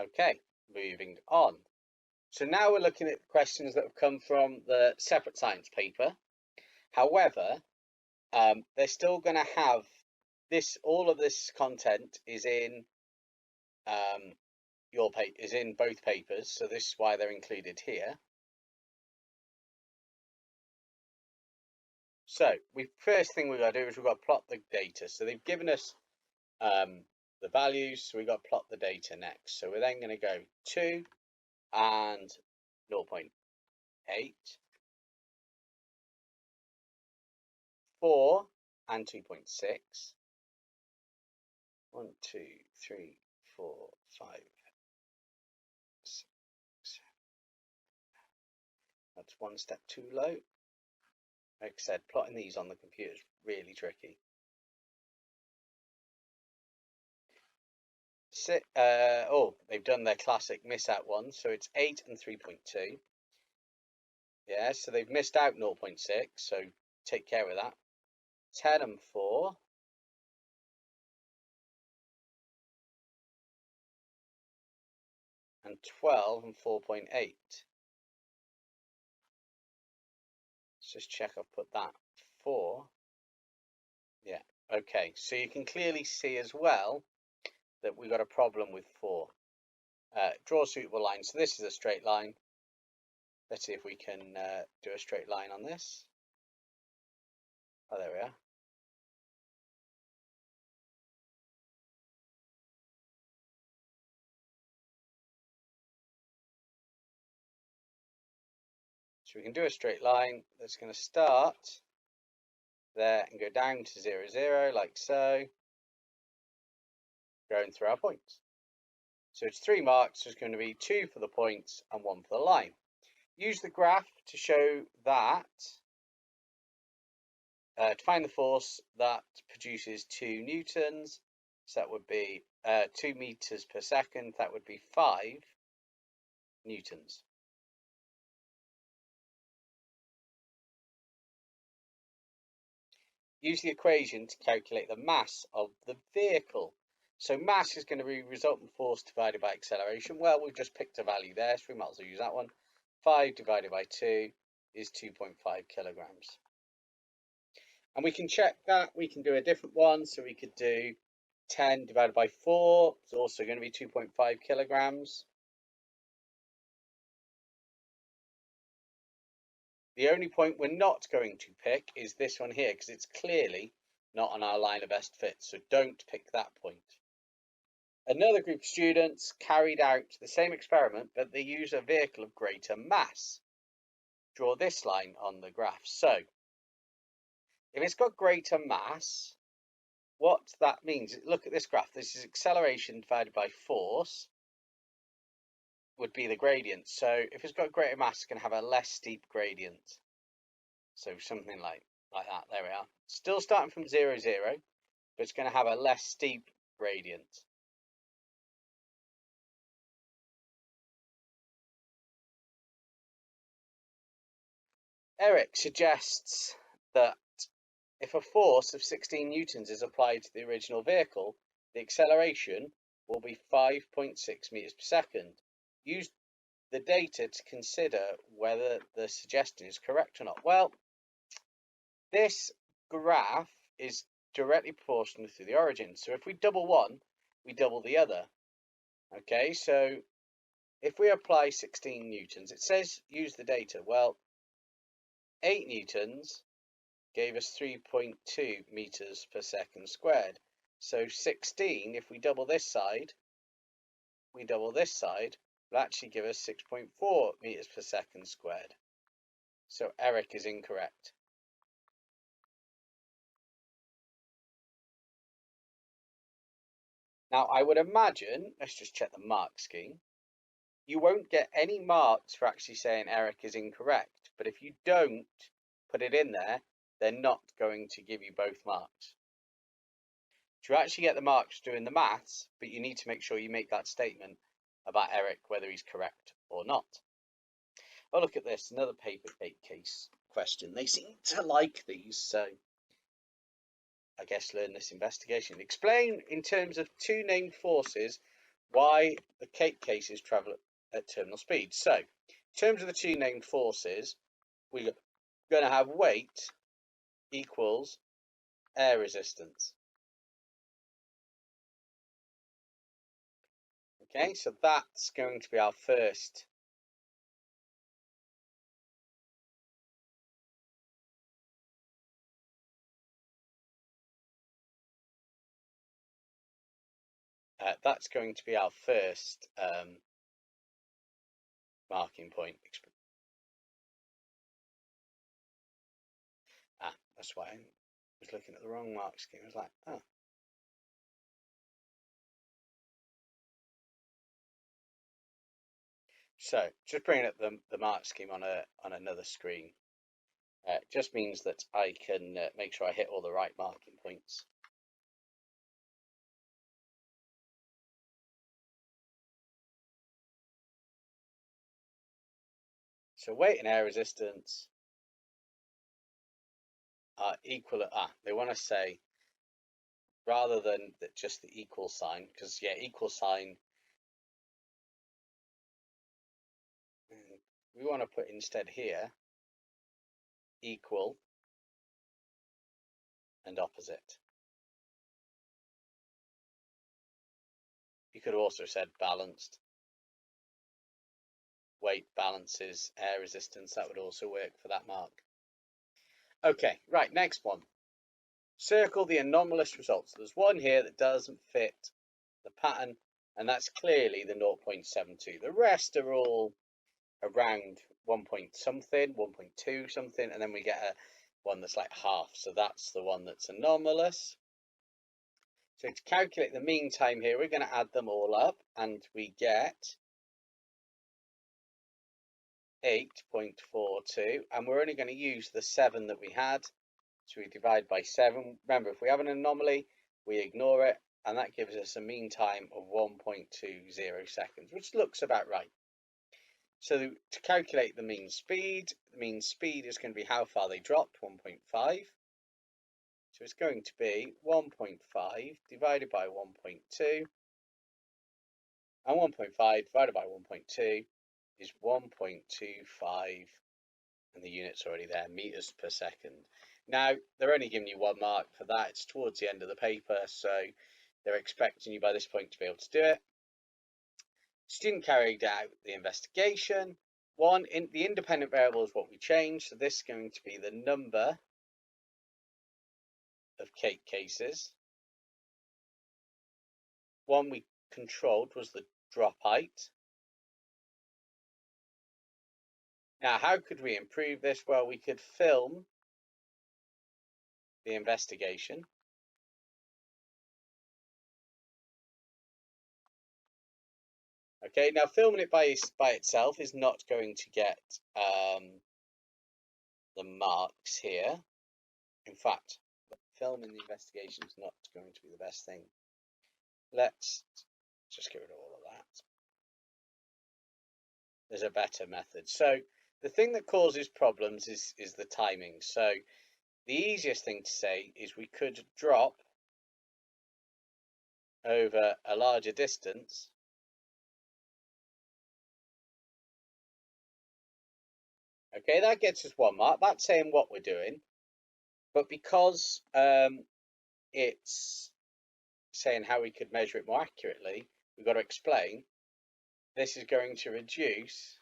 Okay, moving on. So now we're looking at questions that have come from the separate science paper. However, they're still going to have this. All of this content is in is in both papers, so this is why they're included here. So first thing we've got to do is we've got to plot the data. So they've given us the values, so we've got to plot the data next. So we're then going to go 2 and 0.8, 4 and 2.6, 1, 2, 3, 4, 5, 6. That's one step too low. Like I said, plotting these on the computer is really tricky. They've done their classic miss out one, so it's 8 and 3.2. Yeah, so they've missed out 0.6, so take care of that. 10 and 4. And 12 and 4.8. Let's just check I've put that 4. Yeah, okay, so you can clearly see as well that we've got a problem with 4. Draw a suitable line. So this is a straight line. Let's see if we can do a straight line on this. Oh, there we are. So we can do a straight line that's going to start there and go down to 0, 0, like so, going through our points. So it's 3 marks, so it's going to be 2 for the points and 1 for the line. Use the graph to show that, to find the force that produces 2 newtons. So that would be 2 meters per second, that would be 5 newtons. Use the equation to calculate the mass of the vehicle. So mass is going to be resultant force divided by acceleration. Well, we've just picked a value there, so we might as well use that one. 5 divided by 2 is 2.5 kilograms. And we can check that. We can do a different one. So we could do 10 divided by 4. It's also going to be 2.5 kilograms. The only point we're not going to pick is this one here, because it's clearly not on our line of best fit. So don't pick that point. Another group of students carried out the same experiment, but they use a vehicle of greater mass. Draw this line on the graph. So if it's got greater mass, what that means, look at this graph. This is acceleration divided by force, would be the gradient. So if it's got greater mass, it's going to have a less steep gradient. So something like that. There we are. Still starting from 0, 0, but it's going to have a less steep gradient. Eric suggests that if a force of 16 newtons is applied to the original vehicle, the acceleration will be 5.6 meters per second. Use the data to consider whether the suggestion is correct or not. Well, this graph is directly proportional to the origin. So if we double one, we double the other. Okay, so if we apply 16 newtons, it says use the data. Well, 8 newtons gave us 3.2 meters per second squared. So 16, if we double this side, will actually give us 6.4 meters per second squared. So Eric is incorrect. Now, I would imagine, let's just check the mark scheme, you won't get any marks for actually saying Eric is incorrect. But if you don't put it in there, they're not going to give you both marks. So you actually get the marks doing the maths, but you need to make sure you make that statement about Eric, whether he's correct or not. Oh, look at this, another paper case question. They seem to like these, so I guess learn this investigation. Explain in terms of two named forces why the Cape cases travel at terminal speed. So, in terms of the two named forces, we're going to have weight equals air resistance. Okay, so that's going to be our first marking point. That's why I was looking at the wrong mark scheme. I was like, oh. So just bringing up the mark scheme on another screen just means that I can make sure I hit all the right marking points. So weight and air resistance are equal at, they want to say, rather than just the equal sign, because yeah, equal sign, we want to put instead here, equal and opposite. You could have also said balanced. Weight balances air resistance, that would also work for that mark. Okay, right, next one. Circle the anomalous results. There's one here that doesn't fit the pattern, and that's clearly the 0.72. The rest are all around 1 point something, 1.2 something, and then we get one that's like half. So that's the one that's anomalous. So to calculate the mean time here, we're going to add them all up, and we get 8.42, and we're only going to use the 7 that we had. So we divide by 7. Remember, if we have an anomaly, we ignore it, and that gives us a mean time of 1.20 seconds, which looks about right. So to calculate the mean speed is going to be how far they dropped, 1.5. So it's going to be 1.5 divided by 1.2, and 1.5 divided by 1.2 is 1.25, and the unit's already there, meters per second. Now, they're only giving you 1 mark for that. It's towards the end of the paper, so they're expecting you by this point to be able to do it. Student carried out the investigation. The independent variable is what we changed, so this is going to be the number of Cape cases. One we controlled was the drop height. Now, how could we improve this? Well, we could film the investigation. Okay, now filming it by itself is not going to get the marks here. In fact, filming the investigation is not going to be the best thing. Let's just get rid of all of that. There's a better method. So the thing that causes problems is the timing. So the easiest thing to say is we could drop over a larger distance Okay, that gets us 1 mark. That's saying what we're doing. But because it's saying how we could measure it more accurately, we've got to explain. This is going to reduce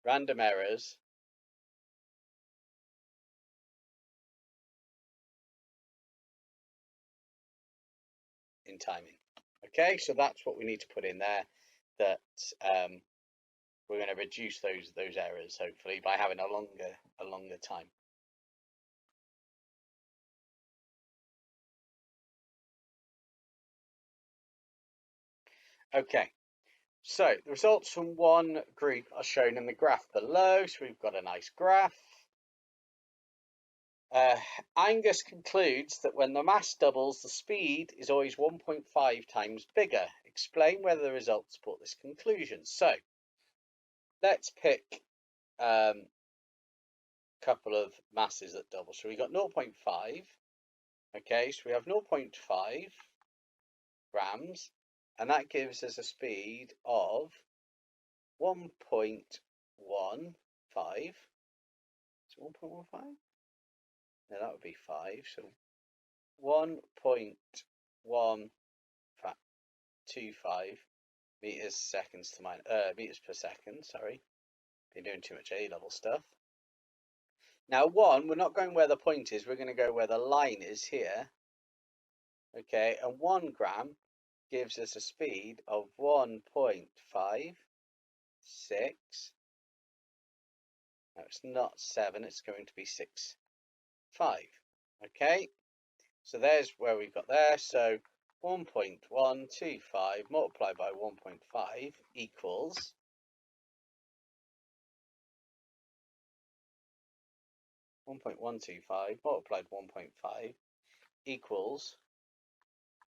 random errors in timing. Okay, so that's what we need to put in there, that we're going to reduce those errors, hopefully, by having a longer time. Okay, so the results from one group are shown in the graph below. So we've got a nice graph. Angus concludes that when the mass doubles, the speed is always 1.5 times bigger. Explain whether the results support this conclusion. So let's pick a couple of masses that double. So we got 0.5. Okay, so we have 0.5 grams, and that gives us a speed of 1.15. So 1.15? No, that would be 5. So 1.125 meters per second. Sorry, been doing too much A-level stuff. Now, we're not going where the point is. We're going to go where the line is here. Okay, and 1 gram gives us a speed of 1.56. No, it's not 7. It's going to be 6.5. Okay, so there's where we've got there. So 1.125 multiplied by 1.5 equals 1.125 multiplied 1.5 equals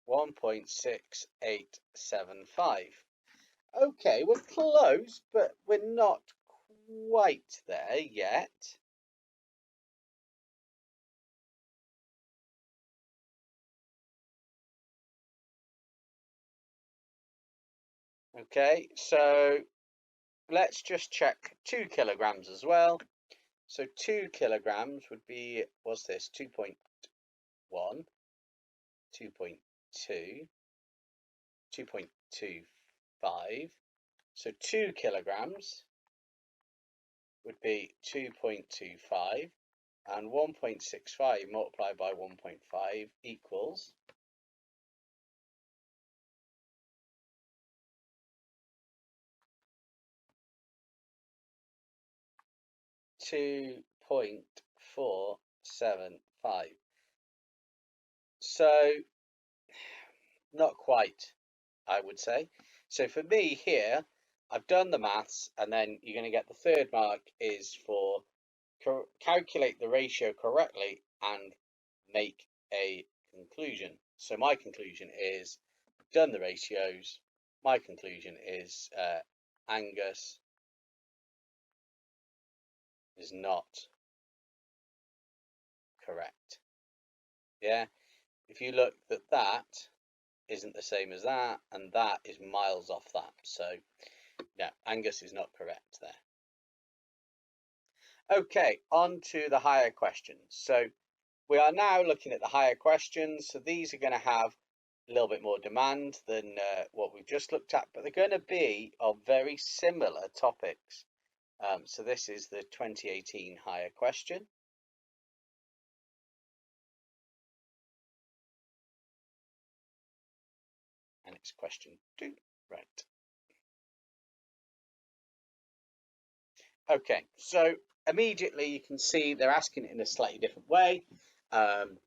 1.6875. Okay, we're close, but we're not quite there yet. Okay, so let's just check 2 kilograms as well. So 2 kilograms would be, what's this, 2.1, 2.2, 2.25. So 2 kilograms would be 2.25, and 1.65 multiplied by 1.5 equals 2.475. So not quite, I would say. So for me here, I've done the maths, and then you're going to get the third mark is for calculate the ratio correctly and make a conclusion. So my conclusion is done the ratios. My conclusion is Angus is not correct. Yeah, if you look that isn't the same as that, and that is miles off that. So yeah, Angus is not correct there. Okay, on to the higher questions. So we are now looking at the higher questions. So these are going to have a little bit more demand than what we've just looked at, but they're going to be of very similar topics. So this is the 2018 higher question. And it's question 2, right. Okay, so immediately you can see they're asking it in a slightly different way. And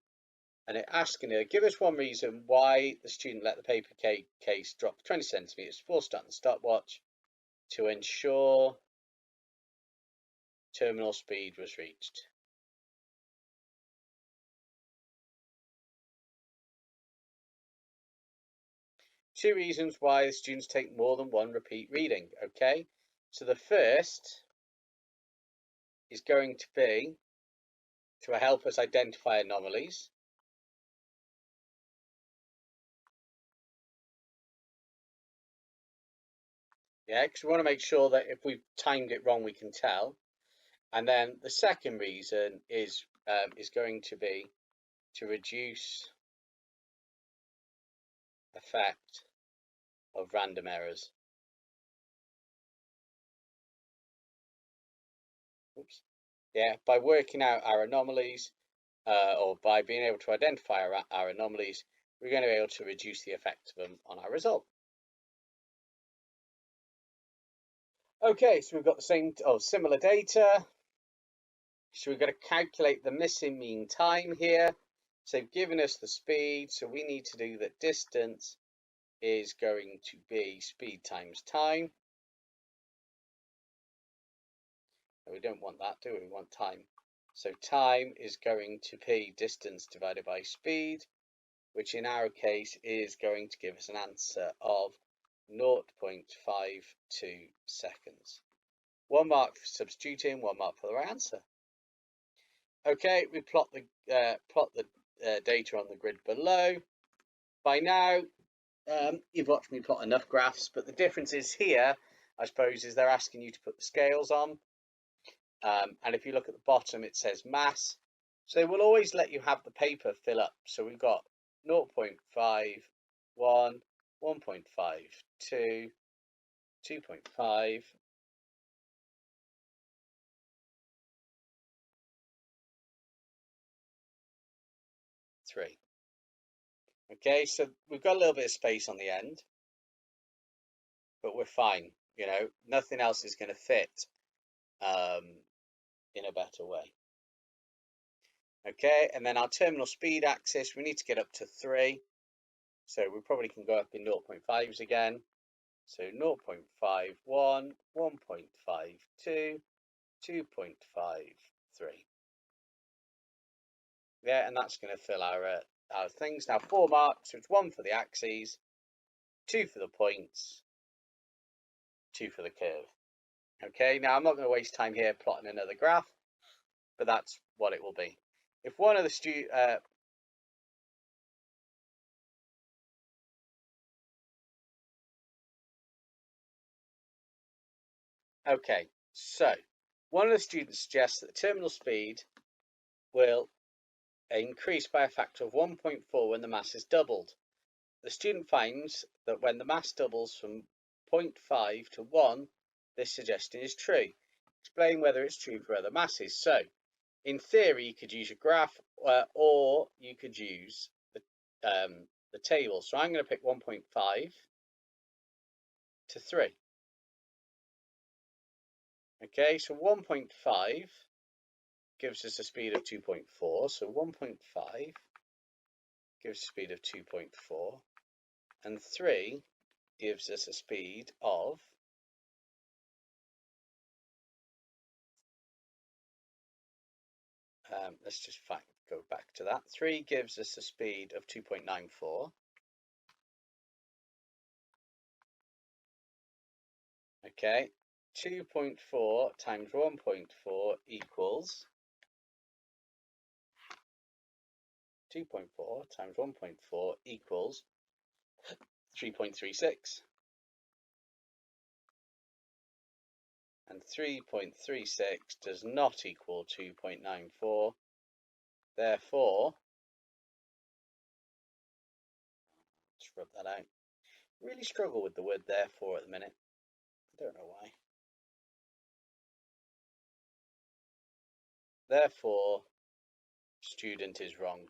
they're asking her, give us one reason why the student let the paper case drop 20 centimetres before starting the stopwatch to ensure terminal speed was reached. Two reasons why the students take more than one repeat reading. Okay, so the first is going to be to help us identify anomalies. Yeah, because we want to make sure that if we've timed it wrong, we can tell. And then the second reason is going to be to reduce effect of random errors. Oops. Yeah, by working out our anomalies, or by being able to identify our anomalies, we're going to be able to reduce the effect of them on our result. Okay, so we've got the similar data. So we've got to calculate the missing mean time here. So they've given us the speed, so we need to do the distance is going to be speed times time. We don't want that, do we? We want time. So time is going to be distance divided by speed, which in our case is going to give us an answer of 0.52 seconds. 1 mark for substituting, 1 mark for the right answer. Okay, we plot the data on the grid below. By now, you've watched me plot enough graphs, but the difference is here, I suppose, is they're asking you to put the scales on. And if you look at the bottom, it says mass. So they will always let you have the paper fill up. So we've got 0.51, 1.52, 2.5, 3. Okay, so we've got a little bit of space on the end, but we're fine. You know, nothing else is going to fit in a better way. Okay, and then our terminal speed axis, we need to get up to 3. So we probably can go up in 0.5s again. So 0.51, 1.52, 2.53. Yeah, and that's going to fill our things. Now 4 marks, so it's 1 for the axes, 2 for the points, 2 for the curve. Okay, now I'm not going to waste time here plotting another graph, but that's what it will be. If one of the students, okay, so one of the students suggests that the terminal speed will increase by a factor of 1.4 when the mass is doubled. The student finds that when the mass doubles from 0.5 to 1, this suggestion is true. Explain whether it's true for other masses. So, in theory, you could use your graph, or you could use the table. So I'm going to pick 1.5 to 3. Okay, so 1.5 gives us a speed of 2.4. So 1.5 gives a speed of 2.4. And 3 gives us a speed of let's just go back to that. 3 gives us a speed of 2.94. Okay, 2.4 times 1.4 equals 2.4 times 1.4 equals 3.36. And 3.36 does not equal 2.94. Therefore, let's rub that out. Really struggle with the word therefore at the minute. I don't know why. Therefore, student is wrong.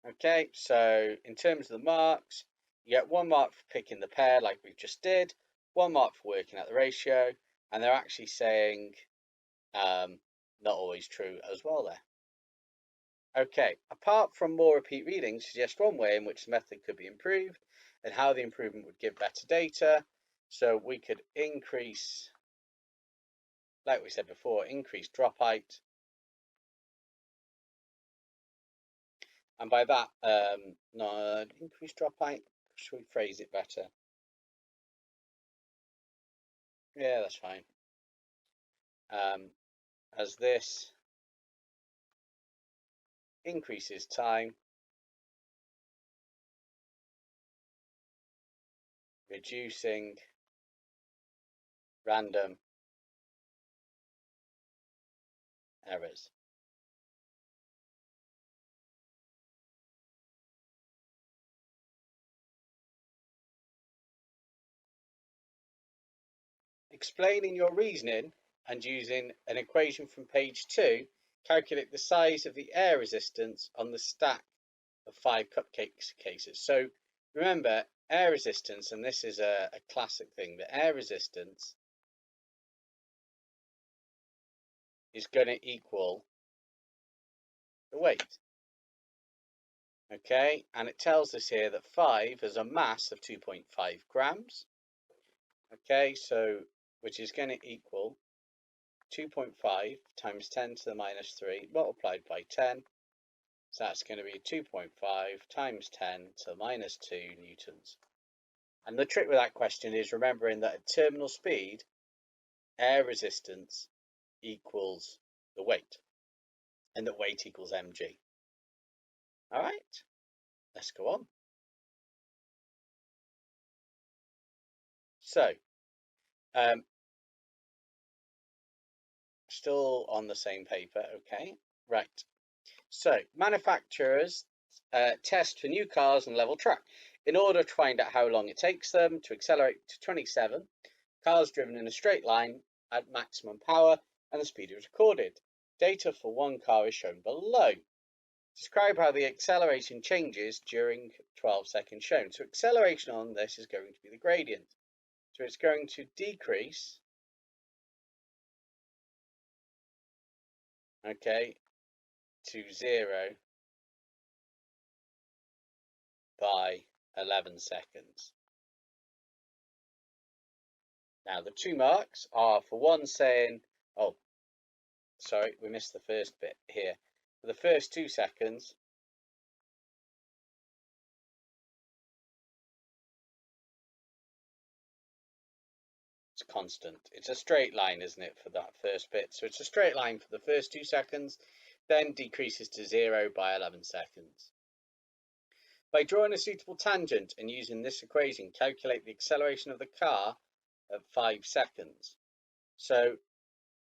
Okay, so in terms of the marks, you get 1 mark for picking the pair like we just did, 1 mark for working out the ratio, and they're actually saying not always true as well there. Okay, apart from more repeat readings, suggest one way in which the method could be improved and how the improvement would give better data. So we could increase, like we said before, increase drop height. And by that, no, increase drop height, should we phrase it better? Yeah, that's fine. As this increases time, reducing random errors. Explaining your reasoning and using an equation from page 2, calculate the size of the air resistance on the stack of 5 cupcake cases. So remember, air resistance, and this is a classic thing, the air resistance is going to equal the weight. Okay, and it tells us here that 5 has a mass of 2.5 grams. Okay, so which is going to equal 2.5 times 10 to the minus 3 multiplied by 10. So that's going to be 2.5 times 10 to the minus 2 newtons. And the trick with that question is remembering that at terminal speed, air resistance equals the weight, and that weight equals mg. All right, let's go on. So, still on the same paper, okay, right. So, manufacturers test for new cars on level track. In order to find out how long it takes them to accelerate to 27, cars driven in a straight line at maximum power and the speed is recorded. Data for one car is shown below. Describe how the acceleration changes during 12 seconds shown. So acceleration on this is going to be the gradient. So it's going to decrease, okay, to 0 by 11 seconds. Now the 2 marks are for one saying, oh, sorry, we missed the first bit here. For the first 2 seconds, it's constant. It's a straight line, isn't it, for that first bit? So it's a straight line for the first 2 seconds, then decreases to 0 by 11 seconds. By drawing a suitable tangent and using this equation, calculate the acceleration of the car at 5 seconds. So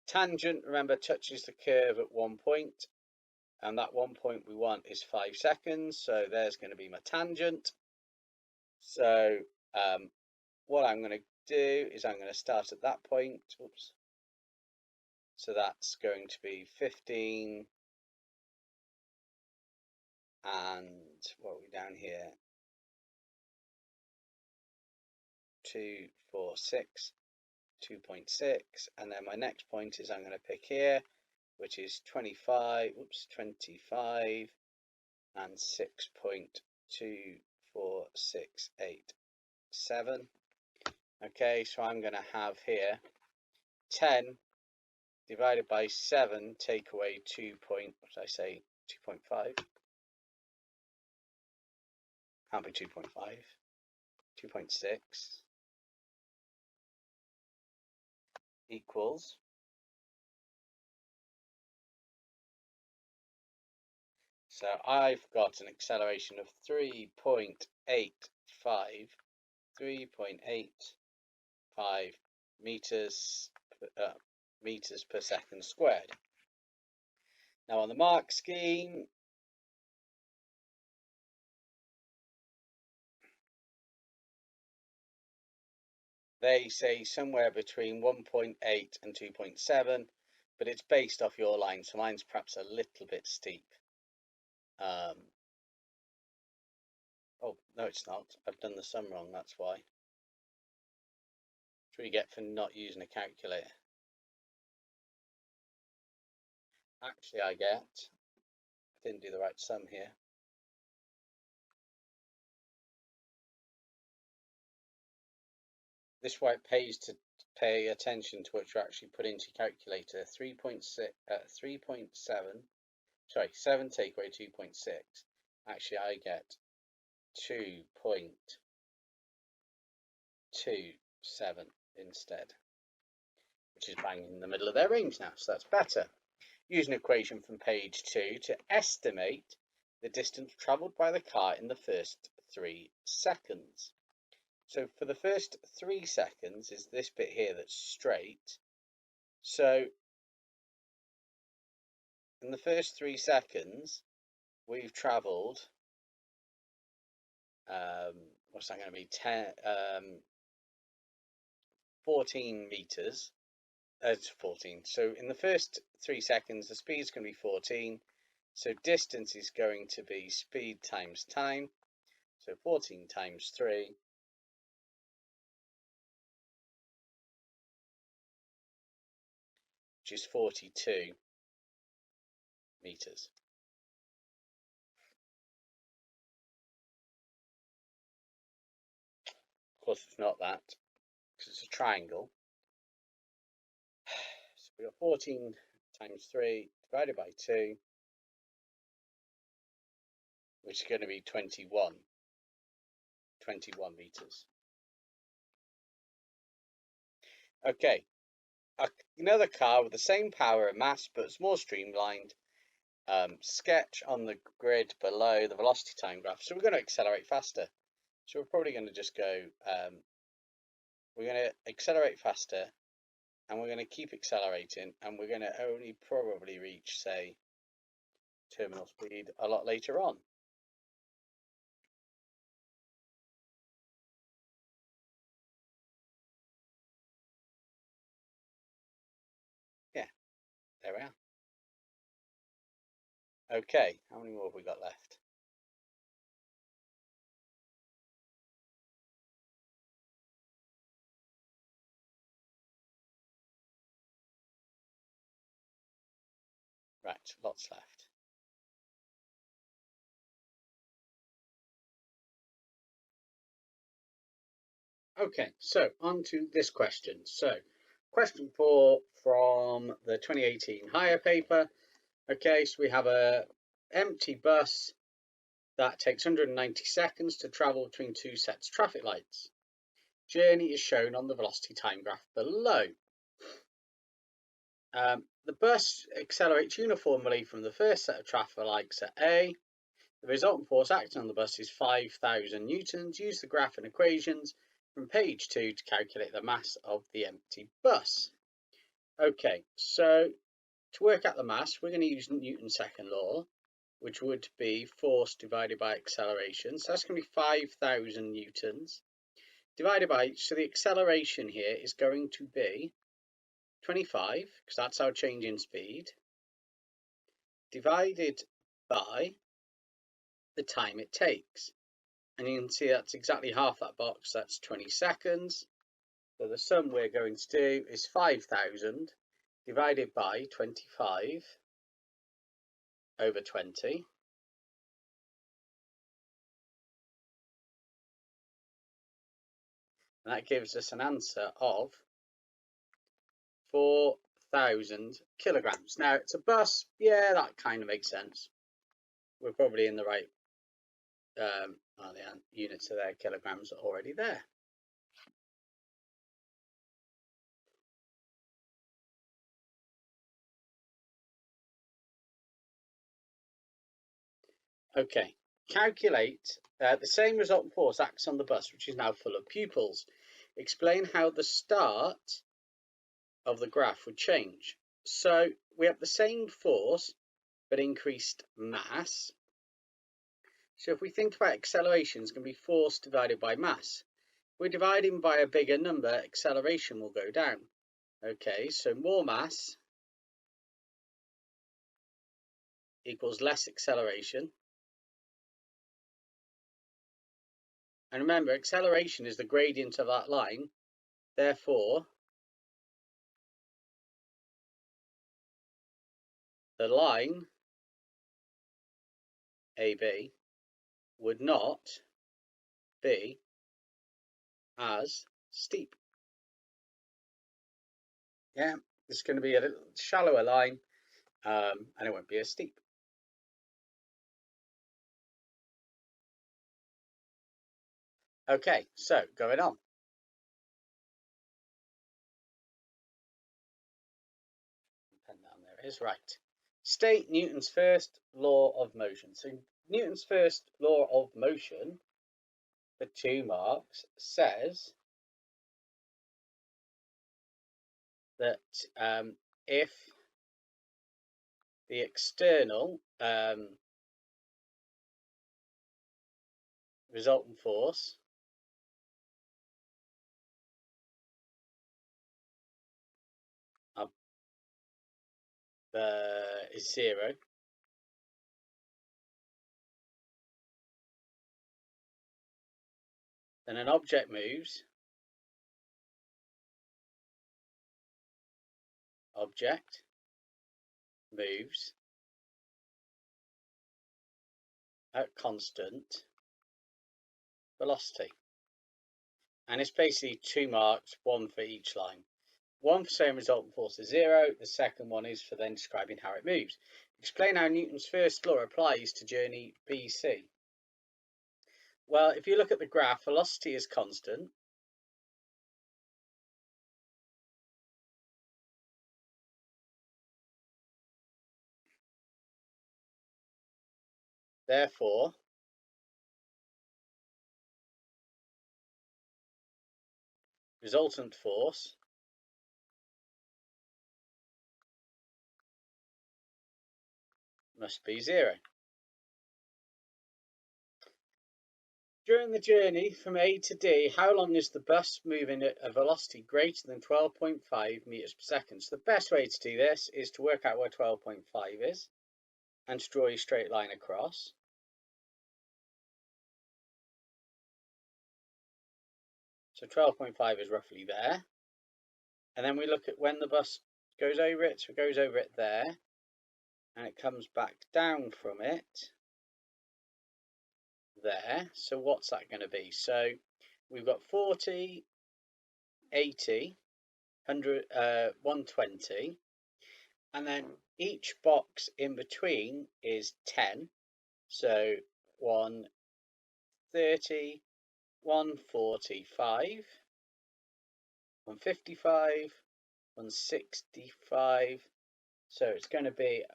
tangent, remember, touches the curve at one point, and that one point we want is 5 seconds. So there's going to be my tangent. So what I'm going to do is I'm going to start at that point. Oops. So that's going to be 15, and what are we down here? 2, 4, 6, 2.6, and then my next point is I'm going to pick here, which is 25, and 6.24687. Okay, so I'm going to have here 10 divided by 7, take away 2.5. Can't be 2.5. 2.6 equals, so I've got an acceleration of 3.85 meters per second squared. Now on the mark scheme, they say somewhere between 1.8 and 2.7, but it's based off your line, so mine's perhaps a little bit steep. Oh, no, it's not. I've done the sum wrong, that's why. That's what you get for not using a calculator. Actually, I didn't do the right sum here. This is why it pays to pay attention to what you actually put into your calculator. 7 take away 2.6. Actually, I get 2.27 instead, which is bang in the middle of their range now, so that's better. Use an equation from page 2 to estimate the distance travelled by the car in the first 3 seconds. So for the first 3 seconds is this bit here that's straight. So in the first 3 seconds, we've travelled, what's that going to be, 14 meters. It's 14. So in the first 3 seconds, the speed is going to be 14. So distance is going to be speed times time. So 14 times 3. Which is 42 meters. course, it's not that because it's a triangle. So we've got 14 times 3 divided by 2, which is going to be 21 meters. Okay, another car with the same power and mass, but it's more streamlined. Sketch on the grid below the velocity time graph. So we're going to accelerate faster. So we're probably going to just go, we're going to accelerate faster, and we're going to keep accelerating, and we're going to only probably reach, say, terminal speed a lot later on. Yeah, there we are. Okay, how many more have we got left? Right, lots left. Okay, so on to this question. So, question 4 from the 2018 higher paper. Okay, so we have a empty bus that takes 190 seconds to travel between two sets of traffic lights. Journey is shown on the velocity time graph below. The bus accelerates uniformly from the first set of traffic lights at A. The resultant force acting on the bus is 5,000 newtons. Use the graph and equations from page 2 to calculate the mass of the empty bus. Okay, so to work out the mass, we're going to use Newton's second law, which would be force divided by acceleration. So that's going to be 5,000 newtons divided by, so the acceleration here is going to be 25, because that's our change in speed, divided by the time it takes. And you can see that's exactly half that box, that's 20 seconds. So the sum we're going to do is 5,000 divided by 25 over 20. And that gives us an answer of 4,000 kilograms. Now, it's a bus. Yeah, that kind of makes sense. We're probably in the right the units of their kilograms are already there. Okay, calculate the same resultant force acts on the bus, which is now full of pupils. Explain how the start of the graph would change. So we have the same force, but increased mass. So if we think about acceleration, it's going to be force divided by mass. If we're dividing by a bigger number, acceleration will go down. Okay, so more mass equals less acceleration. And remember, acceleration is the gradient of that line. Therefore, the line AB would not be as steep. Yeah, it's going to be a little shallower line, and it won't be as steep. Okay, so going on. Pen down there it is, right. State Newton's first law of motion. So Newton's first law of motion, for 2 marks, says that if the external resultant force is 0, then an object moves. Object moves at constant velocity. and it's basically 2 marks, one for each line. One for saying resultant force is 0, the second one is for then describing how it moves. Explain how Newton's first law applies to journey BC. Well, if you look at the graph, velocity is constant. Therefore, resultant force must be 0. During the journey from A to D, how long is the bus moving at a velocity greater than 12.5 meters per second? So the best way to do this is to work out where 12.5 is and to draw a straight line across. So 12.5 is roughly there. And then we look at when the bus goes over it. So it goes over it there and it comes back down from it there. So what's that going to be? So we've got 40, 80, 100, 120, and then each box in between is 10. So 130, 145, 155, 165. So it's going to be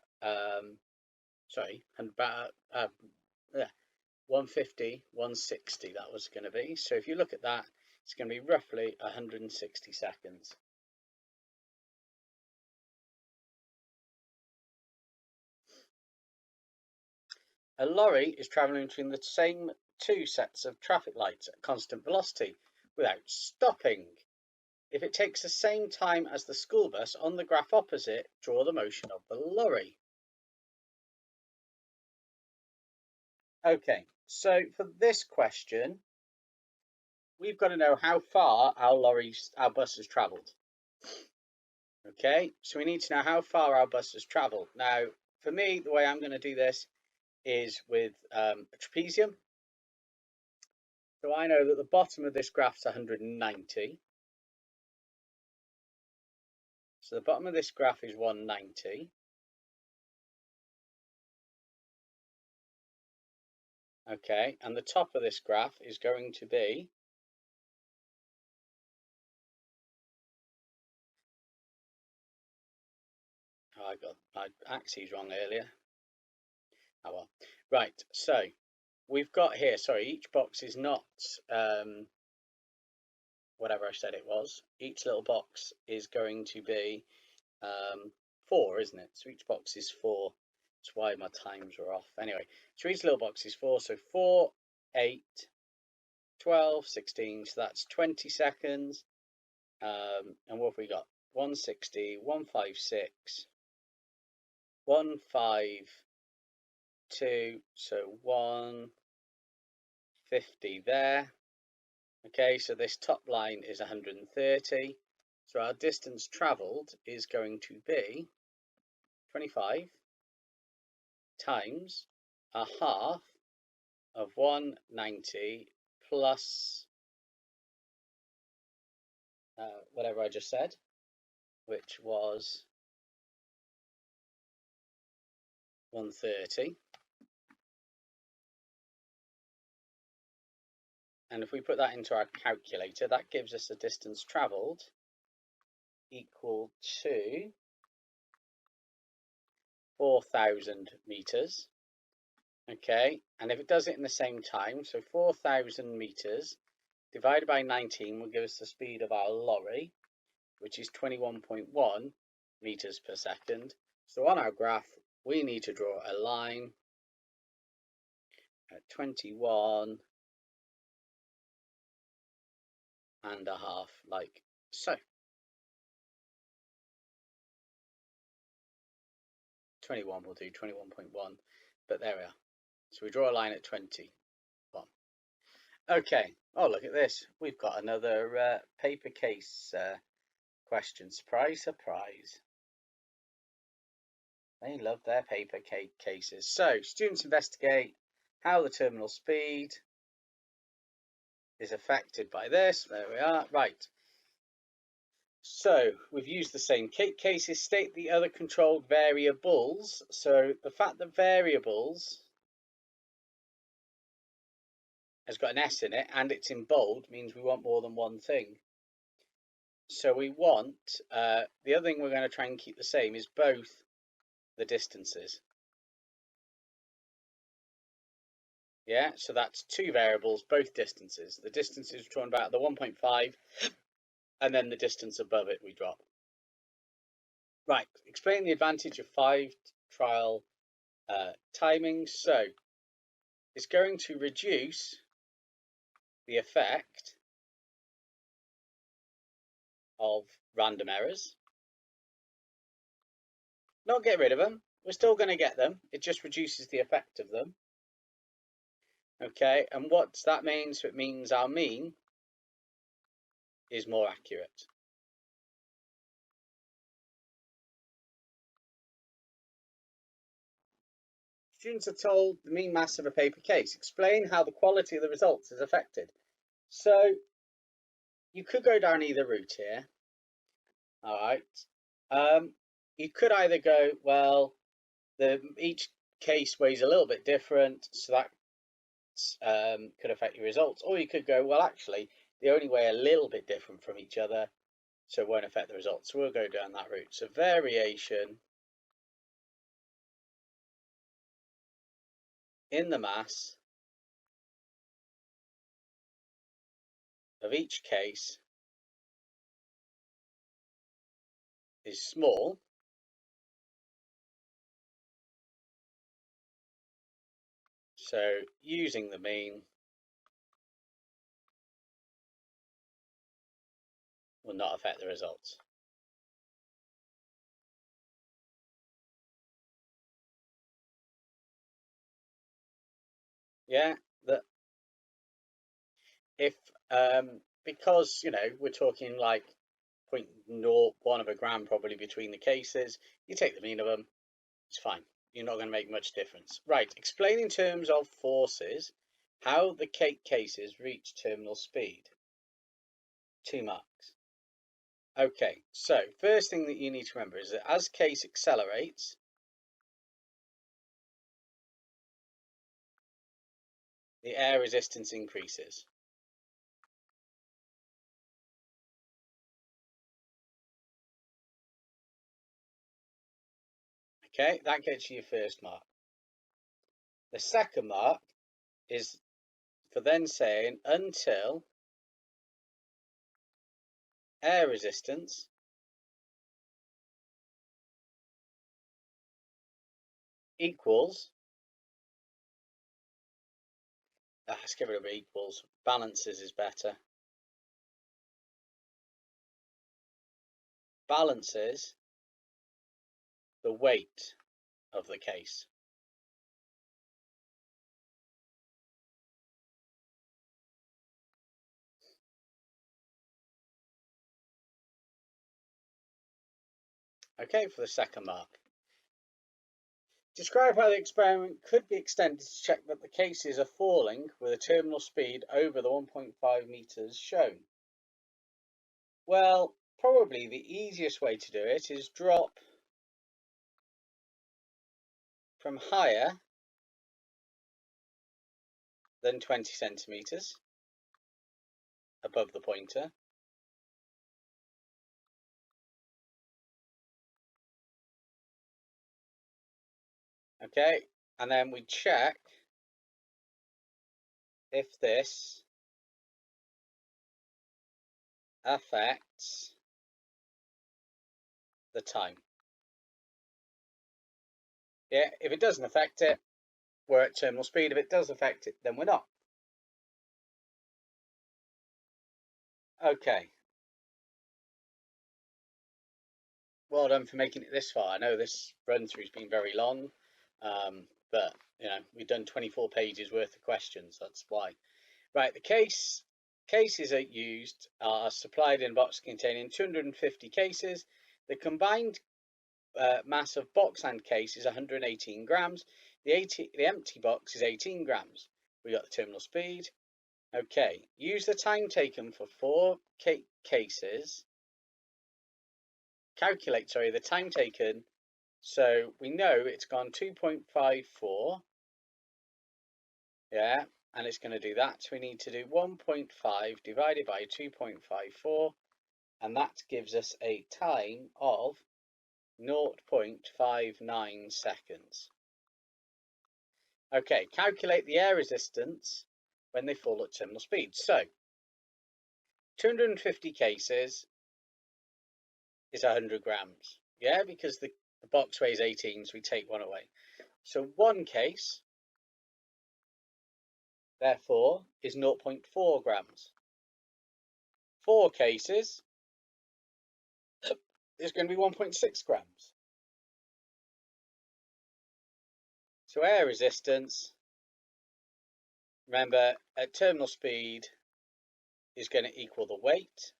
sorry, about 150, 160 that was going to be. So if you look at that, it's going to be roughly 160 seconds. A lorry is travelling between the same 2 sets of traffic lights at constant velocity without stopping. If it takes the same time as the school bus on the graph opposite, draw the motion of the lorry. Okay, so for this question, we've got to know how far our bus has travelled. Okay, so we need to know how far our bus has travelled. Now, for me, the way I'm going to do this is with a trapezium. So I know that the bottom of this graph is 190. So the bottom of this graph is 190. Okay, and the top of this graph is going to be I got my axes wrong earlier. Oh well. Right, so we've got here, sorry, each box is not whatever I said it was. Each little box is going to be 4, isn't it? So each box is 4. That's why my times were off. Anyway, so each little box is 4. So 4, 8, 12, 16. So that's 20 seconds. And what have we got? 160, 156, 152. So 150 there. Okay, so this top line is 130. So our distance travelled is going to be 25 times a half of 190 plus whatever I just said, which was 130. And if we put that into our calculator, that gives us a distance travelled equal to 4,000 meters. Okay, and if it does it in the same time, so 4,000 meters divided by 19 will give us the speed of our lorry, which is 21.1 meters per second. So on our graph, we need to draw a line at 21 and a half, like so. 21 will do, 21.1, but there we are. So we draw a line at 21. Okay, oh look at this. We've got another paper case question. Surprise, surprise. They love their paper cases. So, students investigate how the terminal speed is affected by this. There we are. Right. So we've used the same cases. State the other controlled variables. So the fact that variables has got an S in it and it's in bold means we want more than one thing. So we want, the other thing we're going to try and keep the same is both the distances. Yeah, so that's two variables, both distances. The distance is drawn about the 1.5 and then the distance above it we drop. Right, explain the advantage of 5 trial timings. So it's going to reduce the effect of random errors. Not get rid of them. We're still going to get them. It just reduces the effect of them. Okay, and what's that mean? So it means our mean is more accurate. Students are told the mean mass of a paper case. Explain how the quality of the results is affected. So you could go down either route here. All right. You could either go, well, each case weighs a little bit different, so that could affect your results. Or you could go, well, actually, they only weigh a little bit different from each other, so it won't affect the results. So we'll go down that route. So variation in the mass of each case is small, so using the mean will not affect the results. Yeah, that if because we're talking like 0.01 of a gram probably between the cases, you take the mean of them, it's fine. You're not going to make much difference. Right, explain in terms of forces how the cases reach terminal speed. 2 marks. Okay, so first thing that you need to remember is that as case accelerates, the air resistance increases. Okay, that gets you your first mark. The second mark is for then saying until air resistance equals, let's get rid of equals, balances is better. Balances the weight of the case. Okay, for the second mark. Describe how the experiment could be extended to check that the cases are falling with a terminal speed over the 1.5 meters shown. Well, probably the easiest way to do it is drop from higher than 20 centimeters above the pointer. Okay, and then we check if this affects the time. Yeah, if it doesn't affect it, we're at terminal speed. If it does affect it, then we're not. Okay. Well done for making it this far. I know this run through has been very long, but we've done 24 pages worth of questions. That's why. Right, the cases are supplied in a box containing 250 cases. The combined mass of box and case is 118 grams. The empty box is 18 grams. We got the terminal speed. Okay, use the time taken for 4 cases. Calculate, sorry, the time taken. So we know it's gone 2.54. Yeah, and it's going to do that. So we need to do 1.5 divided by 2.54, and that gives us a time of 0.59 seconds. Okay, calculate the air resistance when they fall at terminal speed. So 250 cases is 100 grams. Yeah, because the box weighs 18, so we take one away. So one case, therefore, is 0.4 grams. 4 cases is going to be 1.6 grams. So air resistance, remember, at terminal speed is going to equal the weight.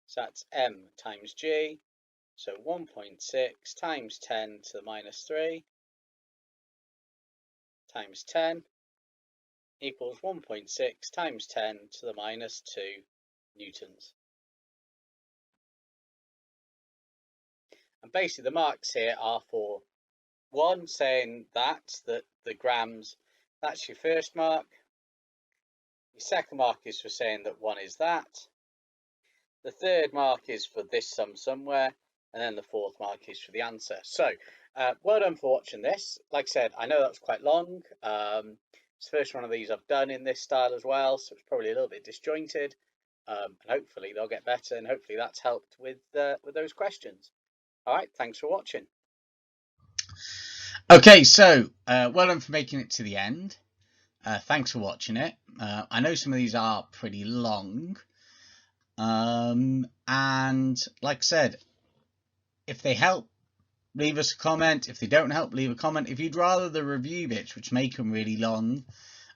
So that's m times g. So 1.6 times 10 to the minus 3 times 10 equals 1.6 times 10 to the minus 2 newtons. And basically the marks here are for one saying that the grams, that's your first mark. Your second mark is for saying that 1 is that. The third mark is for this sum somewhere, and then the fourth mark is for the answer. So well done for watching this. Like I said, I know that was quite long. It's the first one of these I've done in this style as well, so it's probably a little bit disjointed, and hopefully they'll get better, and hopefully that's helped with those questions. All right, thanks for watching. Okay, so well done for making it to the end. Thanks for watching it. I know some of these are pretty long. And like I said, if they help, leave us a comment. If they don't help, leave a comment. If you'd rather the review bits, which make them really long,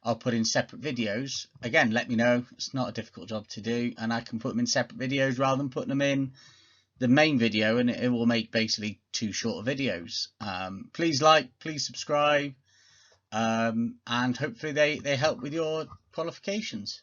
I'll put in separate videos. Again, let me know. It's not a difficult job to do, and I can put them in separate videos rather than putting them in the main video, and it will make basically 2 shorter videos. Please like, please subscribe, and hopefully they help with your qualifications.